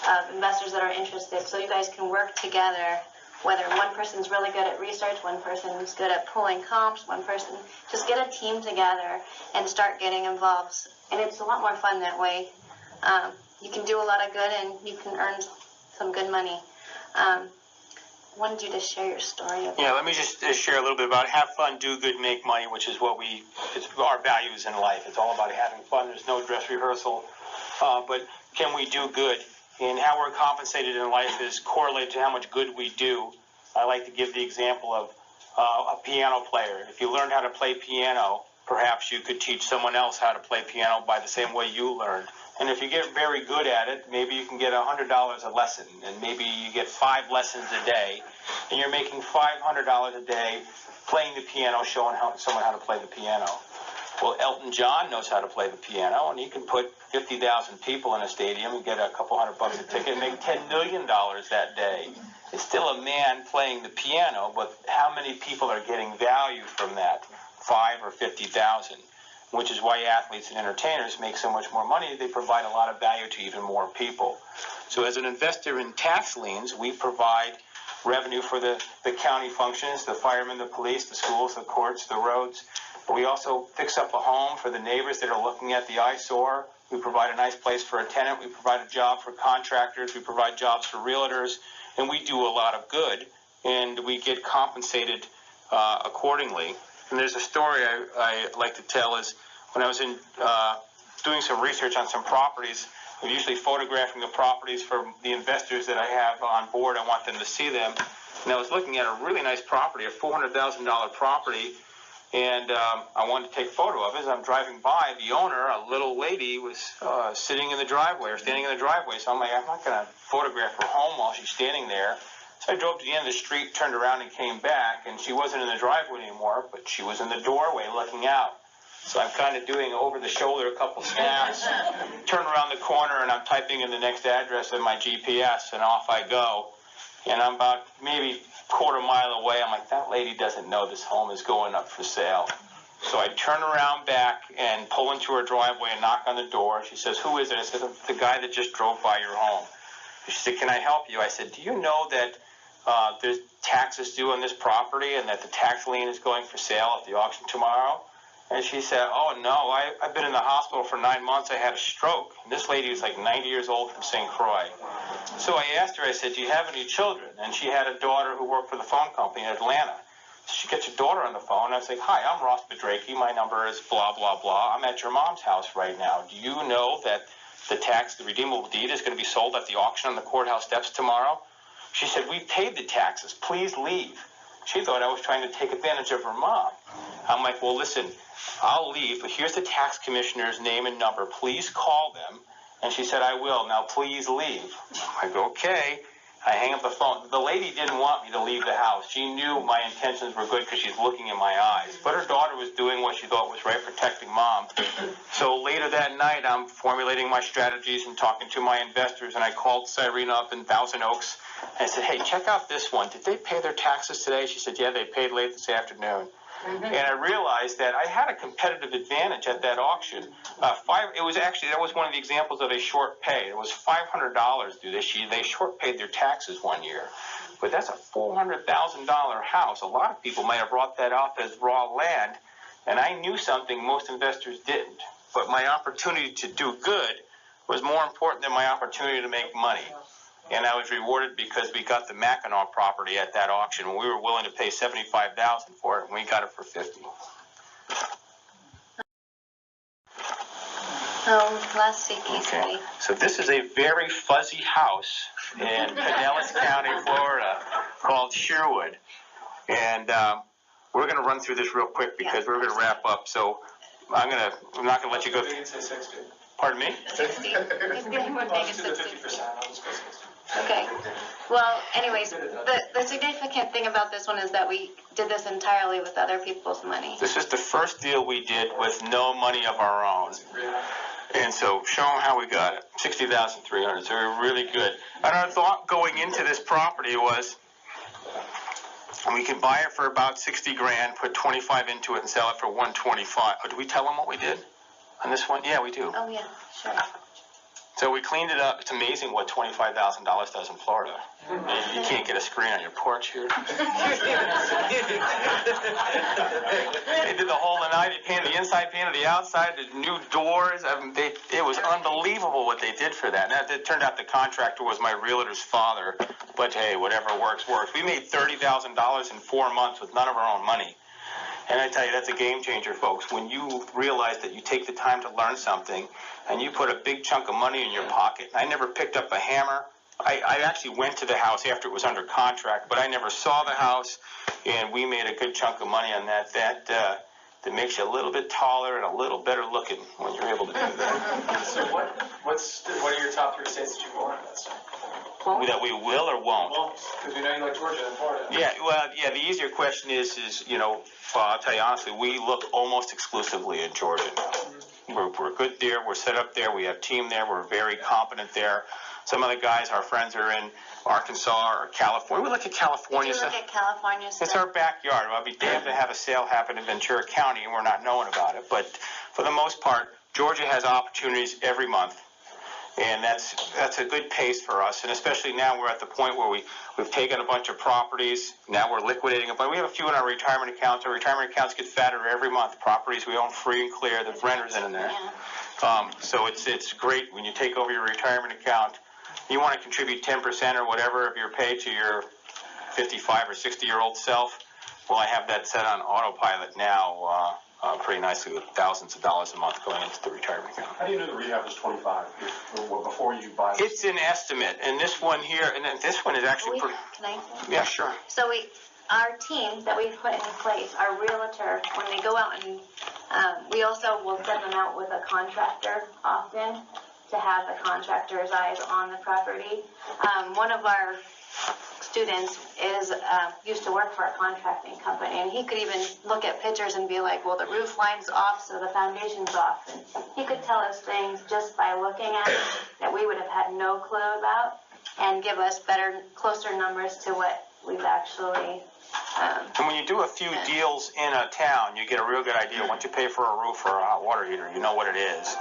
of investors that are interested, so you guys can work together, whether one person's really good at research, one person's good at pulling comps, one person, just get a team together and start getting involved. And it's a lot more fun that way. You can do a lot of good and you can earn some good money. Wanted you to share your story about. Yeah, let me just share a little bit about have fun, do good, make money, which is what it's our values in life. It's all about having fun. There's no dress rehearsal. But can we do good? And how we're compensated in life is correlated to how much good we do. I like to give the example of a piano player. If you learned how to play piano, perhaps you could teach someone else how to play piano by the same way you learned. And if you get very good at it, maybe you can get $100 a lesson, and maybe you get 5 lessons a day, and you're making $500 a day playing the piano, showing someone how to play the piano. Well, Elton John knows how to play the piano, and he can put 50,000 people in a stadium and get a couple $100 a ticket and make $10 million that day. It's still a man playing the piano, but how many people are getting value from that? 5 or 50,000. Which is why athletes and entertainers make so much more money. They provide a lot of value to even more people. So as an investor in tax liens, we provide revenue for the county functions, the firemen, the police, the schools, the courts, the roads. But we also fix up a home for the neighbors that are looking at the eyesore. We provide a nice place for a tenant. We provide a job for contractors. We provide jobs for realtors. And we do a lot of good, and we get compensated accordingly. And there's a story I like to tell is when I was doing some research on some properties, I'm usually photographing the properties for the investors that I have on board. I want them to see them. And I was looking at a really nice property, a $400,000 property, and I wanted to take a photo of it. As I'm driving by, the owner, a little lady, was sitting in the driveway or standing in the driveway. So I'm like, I'm not going to photograph her home while she's standing there. So I drove to the end of the street, turned around, and came back, and she wasn't in the driveway anymore, but she was in the doorway looking out. So I'm kind of doing over the shoulder a couple snaps, turn around the corner, and I'm typing in the next address in my GPS, and off I go. And I'm about maybe a quarter mile away. I'm like, that lady doesn't know this home is going up for sale. So I turn around back and pull into her driveway and knock on the door. She says, who is it? I said, the guy that just drove by your home. She said, can I help you? I said, do you know that there's taxes due on this property and that the tax lien is going for sale at the auction tomorrow? And she said, oh, no, I've been in the hospital for 9 months. I had a stroke. And this lady was like 90 years old from St. Croix. So I asked her, I said, do you have any children? And she had a daughter who worked for the phone company in Atlanta. So she gets her daughter on the phone. I was like, hi, I'm Ross Bedrake. My number is blah, blah, blah. I'm at your mom's house right now. Do you know that the redeemable deed is going to be sold at the auction on the courthouse steps tomorrow? She said, we've paid the taxes. Please leave. She thought I was trying to take advantage of her mom. I'm like, well, listen, I'll leave, but here's the tax commissioner's name and number. Please call them. And she said, I will. Now, please leave. I go, okay. I hang up the phone. The lady didn't want me to leave the house. She knew my intentions were good because she's looking in my eyes. But her daughter was doing what she thought was right, protecting mom. So later that night, I'm formulating my strategies and talking to my investors. And I called Cyrene up in Thousand Oaks. And I said, hey, check out this one. Did they pay their taxes today? She said, yeah, they paid late this afternoon. And I realized that I had a competitive advantage at that auction. That was one of the examples of a short pay. It was $500 due this year. They short paid their taxes 1 year. But that's a $400,000 house. A lot of people might have brought that off as raw land, and I knew something most investors didn't. But my opportunity to do good was more important than my opportunity to make money. And I was rewarded because we got the Mackinac property at that auction when we were willing to pay $75,000 for it, and we got it for $50,000. Let's see, okay. So this is a very fuzzy house in Pinellas County, Florida, called Sherwood. And we're going to run through this real quick because we're going to wrap up. So I'm not going to let you go through. Pardon me? 60. It's getting more big at 60. 50%, I'll just go 60. Okay. Well, anyways, the significant thing about this one is that we did this entirely with other people's money. This is the first deal we did with no money of our own. And so show them how we got it. $60,300. So we're really good. And our thought going into this property was we could buy it for about $60,000, put $25,000 into it, and sell it for $125,000. Oh, did we tell them what we did on this one? Yeah, we do. Oh, yeah, sure. So we cleaned it up. It's amazing what $25,000 does in Florida. You can't get a screen on your porch here. They did the whole night. They painted the inside, painted the outside, the new doors. It was unbelievable what they did for that. Now, it turned out the contractor was my realtor's father. But hey, whatever works, works. We made $30,000 in 4 months with none of our own money. And I tell you, that's a game changer, folks. When you realize that you take the time to learn something and you put a big chunk of money in your pocket. I never picked up a hammer. I actually went to the house after it was under contract, but I never saw the house, and we made a good chunk of money on that. That makes you a little bit taller and a little better looking when you're able to do that. So what are your top 3 states that you want to invest in? That we will or won't? Well, because we know you like Georgia and Florida. Yeah, the easier question is I'll tell you honestly, we look almost exclusively in Georgia now. We're good there, we're set up there, we have team there, we're very competent there. Some of the guys, our friends, are in Arkansas or California. We look at California. Did you look at California stuff? It's our backyard. I'll be damned to have a sale happen in Ventura County and we're not knowing about it. But for the most part, Georgia has opportunities every month. And that's a good pace for us, and especially now we're at the point where we've taken a bunch of properties. Now we're liquidating them, but we have a few in our retirement accounts. Our retirement accounts get fatter every month. Properties we own free and clear. There's renters in there, so it's great when you take over your retirement account. You want to contribute 10% or whatever of your pay to your 55 or 60-year-old self. Well, I have that set on autopilot now. Pretty nicely with thousands of dollars a month going into the retirement account. How do you know the rehab is 25 before you buy it? It's an estimate, and this one here, and then this one is actually pretty. Can I say? Yeah, sure. So our team that we've put in place, our realtor, when they go out and we also will send them out with a contractor often to have the contractor's eyes on the property. One of our students used to work for a contracting company, and he could even look at pictures and be like, well, the roof line's off, so the foundation's off. And he could tell us things just by looking at it that we would have had no clue about, and give us better, closer numbers to what we've actually. And when you do a few deals in a town, you get a real good idea. Once you pay for a roof or a hot water heater, you know what it is.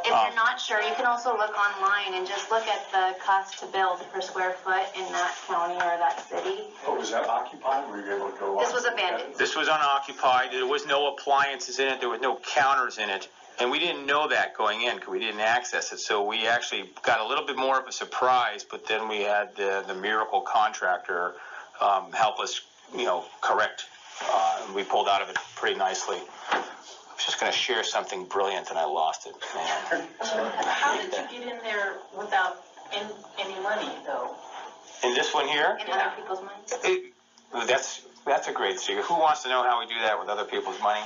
If you're not sure, you can also look online and just look at the cost to build per square foot in that county or that city. Oh, was that occupied? Were you able to go? This was abandoned. This was unoccupied. There was no appliances in it. There was no counters in it. And we didn't know that going in because we didn't access it. So we actually got a little bit more of a surprise, but then we had the miracle contractor help us, correct. And we pulled out of it pretty nicely. I was just going to share something brilliant and I lost it, man. How did you get in there without any money, though? In this one here? In other people's money. That's a great secret. Who wants to know how we do that with other people's money?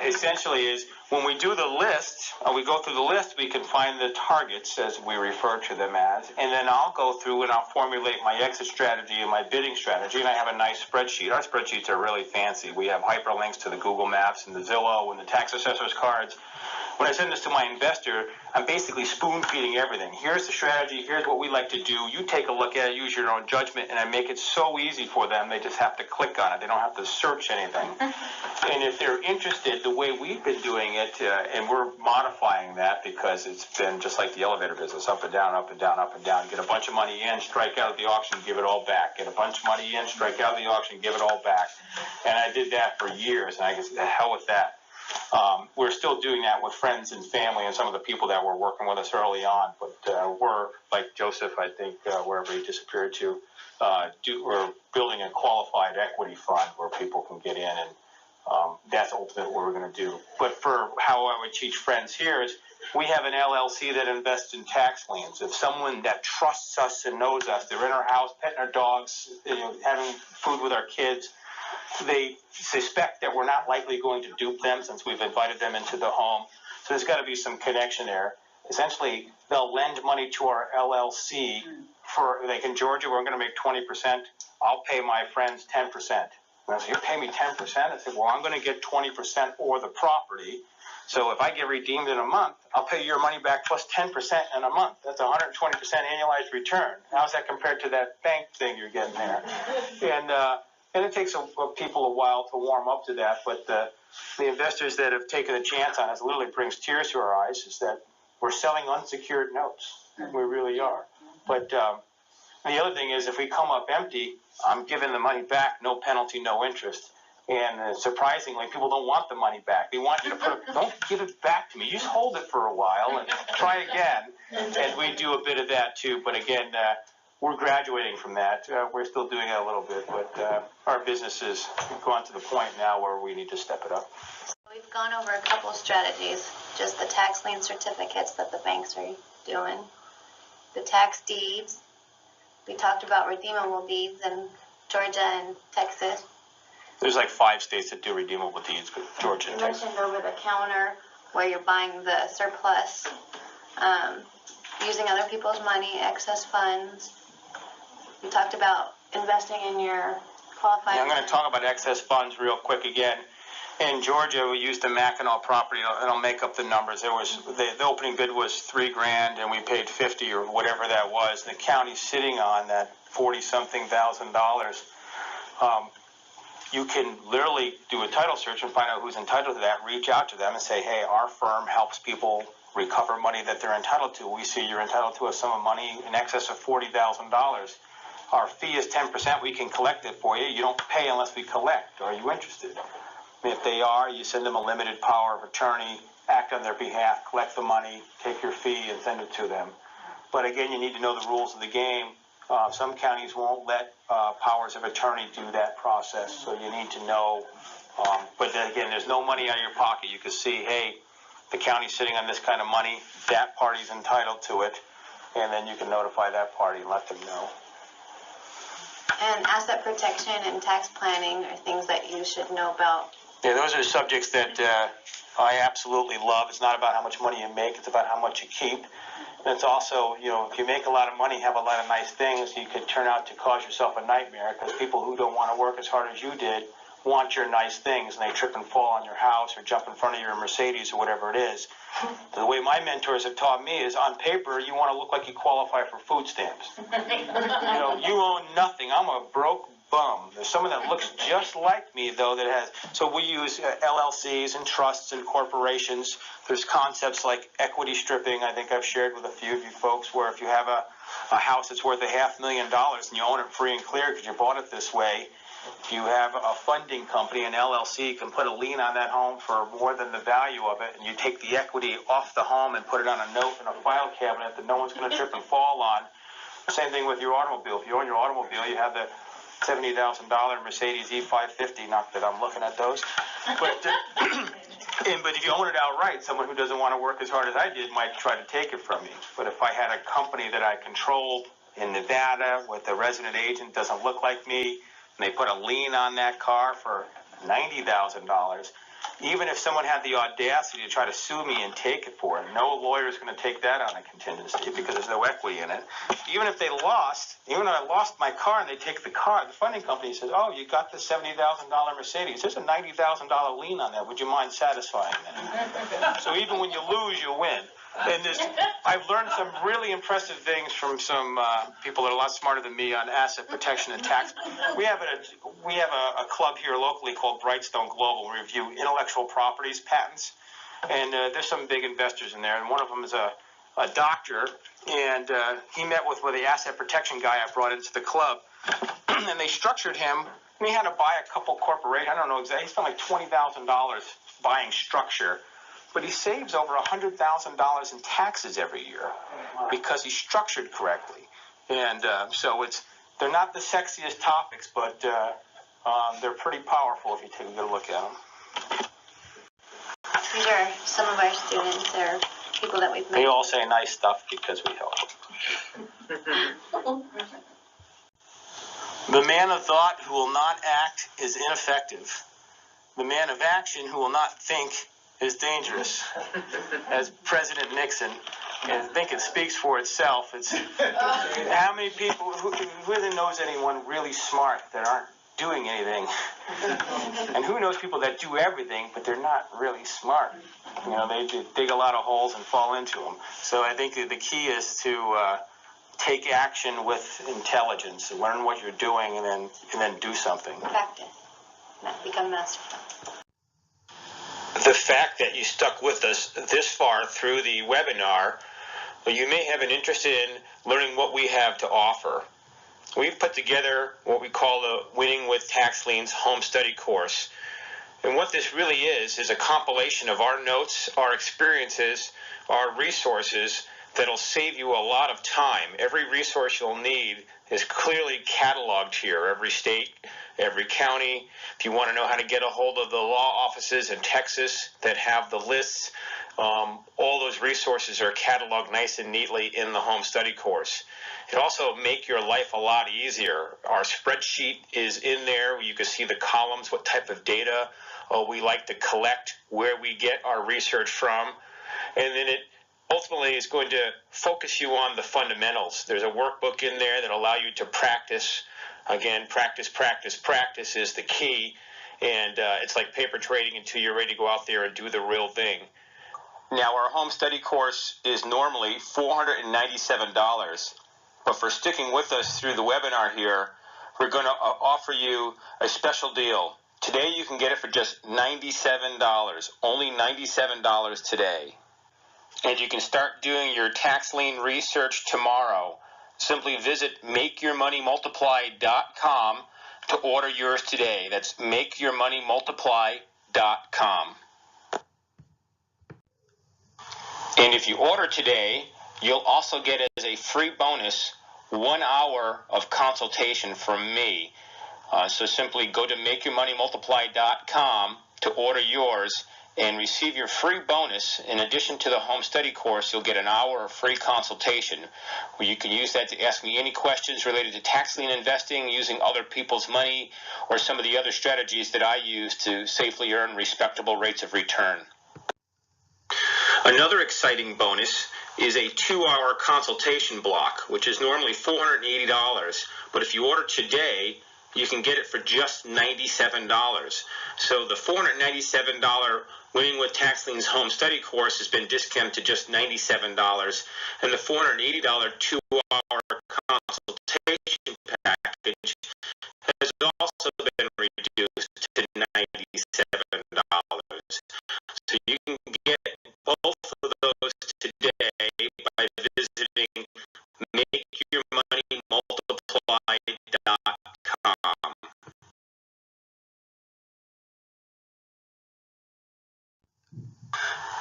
Essentially is when we do the list, we go through the list, we can find the targets as we refer to them as, and then I'll go through and I'll formulate my exit strategy and my bidding strategy, and I have a nice spreadsheet. Our spreadsheets are really fancy. We have hyperlinks to the Google Maps and the Zillow and the tax assessor's cards. When I send this to my investor, I'm basically spoon-feeding everything. Here's the strategy. Here's what we like to do. You take a look at it, use your own judgment, and I make it so easy for them. They just have to click on it. They don't have to search anything. And if they're interested, the way we've been doing it, and we're modifying that because it's been just like the elevator business, up and down, up and down, up and down. Get a bunch of money in, strike out at the auction, give it all back. Get a bunch of money in, strike out at the auction, give it all back. And I did that for years, and I guess the hell with that. We're still doing that with friends and family and some of the people that were working with us early on, but we're, like Joseph, I think, wherever he disappeared to, we're building a qualified equity fund where people can get in, and that's ultimately what we're going to do. But for how I would teach friends here is we have an LLC that invests in tax liens. If someone that trusts us and knows us, they're in our house, petting our dogs, having food with our kids, they suspect that we're not likely going to dupe them since we've invited them into the home. So there's got to be some connection there. Essentially, they'll lend money to our LLC in Georgia, we're going to make 20%. I'll pay my friends 10%. And I said, you pay me 10%? I said, well, I'm going to get 20% or the property. So if I get redeemed in a month, I'll pay your money back plus 10% in a month. That's 120% annualized return. How's that compared to that bank thing you're getting there? And it takes people a while to warm up to that, but the investors that have taken a chance on us literally brings tears to our eyes, is that we're selling unsecured notes. We really are. But the other thing is, if we come up empty, I'm giving the money back, no penalty, no interest. And surprisingly, people don't want the money back. They want you to don't give it back to me. You just hold it for a while and try again. And we do a bit of that too. But again, we're graduating from that. We're still doing it a little bit, but our business has gone to the point now where we need to step it up. We've gone over a couple strategies, just the tax lien certificates that the banks are doing, the tax deeds. We talked about redeemable deeds in Georgia and Texas. There's like 5 states that do redeemable deeds, but Georgia and Texas. You mentioned over the counter where you're buying the surplus, using other people's money, excess funds. We talked about investing in your qualified. Yeah, I'm going to talk about excess funds real quick again. In Georgia, we used the Mackinac property, and I'll make up the numbers. There was the opening bid was $3,000, and we paid $50,000 or whatever that was. And the county's sitting on that $40-something thousand. You can literally do a title search and find out who's entitled to that. Reach out to them and say, "Hey, our firm helps people recover money that they're entitled to. We see you're entitled to a sum of money in excess of $40,000. Our fee is 10%. We can collect it for you. You don't pay unless we collect. Are you interested?" If they are, you send them a limited power of attorney, act on their behalf, collect the money, take your fee, and send it to them. But again, you need to know the rules of the game. Some counties won't let powers of attorney do that process, so you need to know. But then again, there's no money out of your pocket. You can see, hey, the county's sitting on this kind of money, that party's entitled to it, and then you can notify that party and let them know. And asset protection and tax planning are things that you should know about Yeah, those are subjects that I absolutely love. It's not about how much money you make, it's about how much you keep. And it's also, you know, if you make a lot of money, have a lot of nice things, you could turn out to cause yourself a nightmare, because people who don't want to work as hard as you did want your nice things, and they trip and fall on your house or jump in front of your Mercedes or whatever it is. The way my mentors have taught me is, on paper, you want to look like you qualify for food stamps. You know, you own nothing. I'm a broke bum. There's someone that looks just like me, though, that has. So we use LLCs and trusts and corporations. There's concepts like equity stripping. I think I've shared with a few of you folks, where if you have a house that's worth $500,000 and you own it free and clear because you bought it this way, you have a funding company, an LLC, can put a lien on that home for more than the value of it, and you take the equity off the home and put it on a note in a file cabinet that no one's going to trip and fall on. Same thing with your automobile. If you own your automobile, you have the $70,000 Mercedes E550, not that I'm looking at those. But if you own it outright, someone who doesn't want to work as hard as I did might try to take it from you. But if I had a company that I controlled in Nevada with a resident agent doesn't look like me, and they put a lien on that car for $90,000, even if someone had the audacity to try to sue me and take it for it, no lawyer is going to take that on a contingency because there's no equity in it. Even if they lost, even if I lost my car and they take the car, the funding company says, oh, you got the $70,000 Mercedes. There's a $90,000 lien on that. Would you mind satisfying that? So even when you lose, you win. And I've learned some really impressive things from some people that are a lot smarter than me on asset protection and tax. We have a club here locally called Brightstone Global. We review intellectual properties patents, and there's some big investors in there. And one of them is a doctor, and he met with the asset protection guy I brought into the club, and they structured him. And he had to buy a couple corporations. I don't know exactly. He spent like $20,000 buying structure. But he saves over $100,000 in taxes every year because he's structured correctly. And so they're not the sexiest topics, but they're pretty powerful if you take a good look at them. These are some of our students or people that we've met. They all say nice stuff because we help. The man of thought who will not act is ineffective. The man of action who will not think is dangerous. As President Nixon, and I think it speaks for itself. It's how many people who really knows anyone really smart that aren't doing anything, and who knows people that do everything but they're not really smart. You know, they dig a lot of holes and fall into them. So I think the key is to take action with intelligence, learn what you're doing, and then do something. Practice, not become masterful. The fact that you stuck with us this far through the webinar, you may have an interest in learning what we have to offer. We've put together what we call the Winning with Tax Liens home study course. And what this really is a compilation of our notes, our experiences, our resources that'll save you a lot of time. Every resource you'll need is clearly cataloged here. Every state, every county. If you want to know how to get a hold of the law offices in Texas that have the lists, all those resources are cataloged nice and neatly in the home study course. It also makes your life a lot easier. Our spreadsheet is in there. You can see the columns, what type of data we like to collect, where we get our research from, and then it ultimately is going to focus you on the fundamentals. There's a workbook in there that allow you to practice. Again, practice, practice, practice is the key. And it's like paper trading until you're ready to go out there and do the real thing. Now, our home study course is normally $497. But for sticking with us through the webinar here, we're going to offer you a special deal. Today, you can get it for just $97. Only $97 today. And you can start doing your tax lien research tomorrow. Simply visit makeyourmoneymultiply.com to order yours today. That's makeyourmoneymultiply.com. And if you order today, you'll also get as a free bonus 1 hour of consultation from me. So simply go to makeyourmoneymultiply.com to order yours, and receive your free bonus. In addition to the home study course, you'll get an hour of free consultation where you can use that to ask me any questions related to tax lien investing, using other people's money, or some of the other strategies that I use to safely earn respectable rates of return. Another exciting bonus is a 2-hour consultation block, which is normally $480, but if you order today, you can get it for just $97. So the $497 Winning with Tax Liens Home Study course has been discounted to just $97, and the $480 2-hour consultation package has also been reduced to $97. So you can get both of those today by visiting makeyourmoneymultiply.com.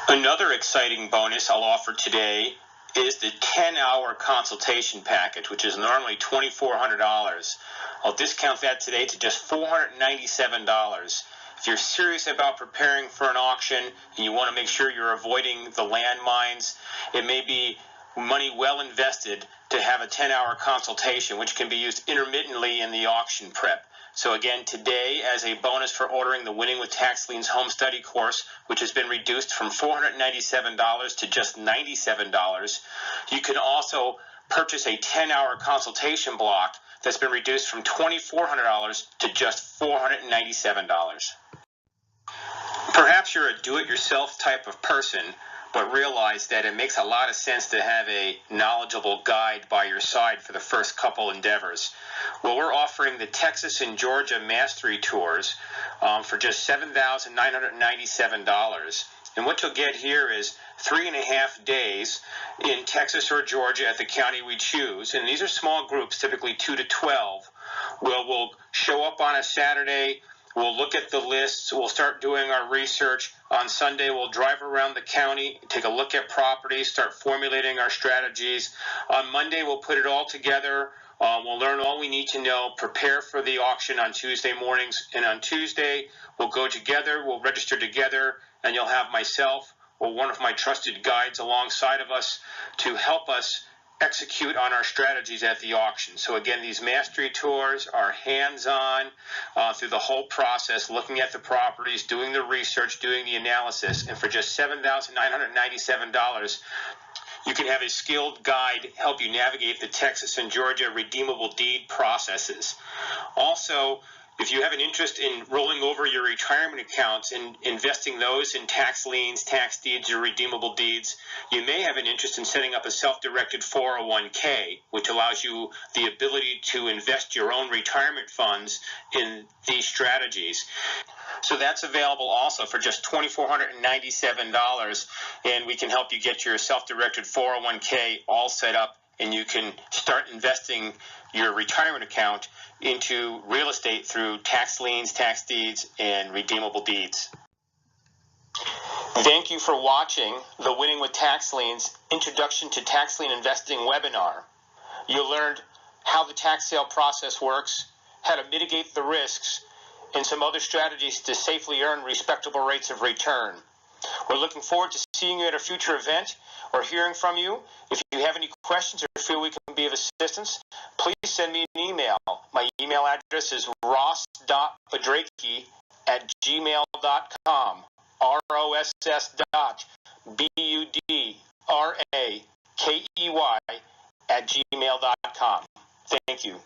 Another exciting bonus I'll offer today is the 10-hour consultation package, which is normally $2,400. I'll discount that today to just $497. If you're serious about preparing for an auction and you want to make sure you're avoiding the landmines, it may be money well invested to have a 10-hour consultation, which can be used intermittently in the auction prep. So again, today, as a bonus for ordering the Winning with Tax Liens Home Study course, which has been reduced from $497 to just $97, you can also purchase a 10-hour consultation block that's been reduced from $2,400 to just $497. Perhaps you're a do-it-yourself type of person, but realize that it makes a lot of sense to have a knowledgeable guide by your side for the first couple endeavors. Well, we're offering the Texas and Georgia Mastery Tours for just $7,997. And what you'll get here is 3.5 days in Texas or Georgia at the county we choose. And these are small groups, typically 2 to 12. We'll show up on a Saturday. We'll look at the lists. We'll start doing our research. On Sunday, we'll drive around the county, take a look at properties, start formulating our strategies. On Monday, we'll put it all together. We'll learn all we need to know, prepare for the auction on Tuesday mornings. And on Tuesday, we'll go together, we'll register together, and you'll have myself or one of my trusted guides alongside of us to help us execute on our strategies at the auction. So again, these mastery tours are hands-on through the whole process, looking at the properties, doing the research, doing the analysis, and for just $7,997, you can have a skilled guide help you navigate the Texas and Georgia redeemable deed processes. Also, if you have an interest in rolling over your retirement accounts and investing those in tax liens, tax deeds, or redeemable deeds, you may have an interest in setting up a self-directed 401k, which allows you the ability to invest your own retirement funds in these strategies. So that's available also for just $2,497, and we can help you get your self-directed 401k all set up, and you can start investing your retirement account into real estate through tax liens, tax deeds, and redeemable deeds. Thank you for watching the Winning with Tax Liens Introduction to Tax Lien Investing webinar. You learned how the tax sale process works, how to mitigate the risks, and some other strategies to safely earn respectable rates of return. We're looking forward to seeing you at a future event or hearing from you. If you have any questions or feel we can be of assistance, please send me an email. My email address is ross.budrakey@gmail.com. ross.budrakey@gmail.com. Thank you.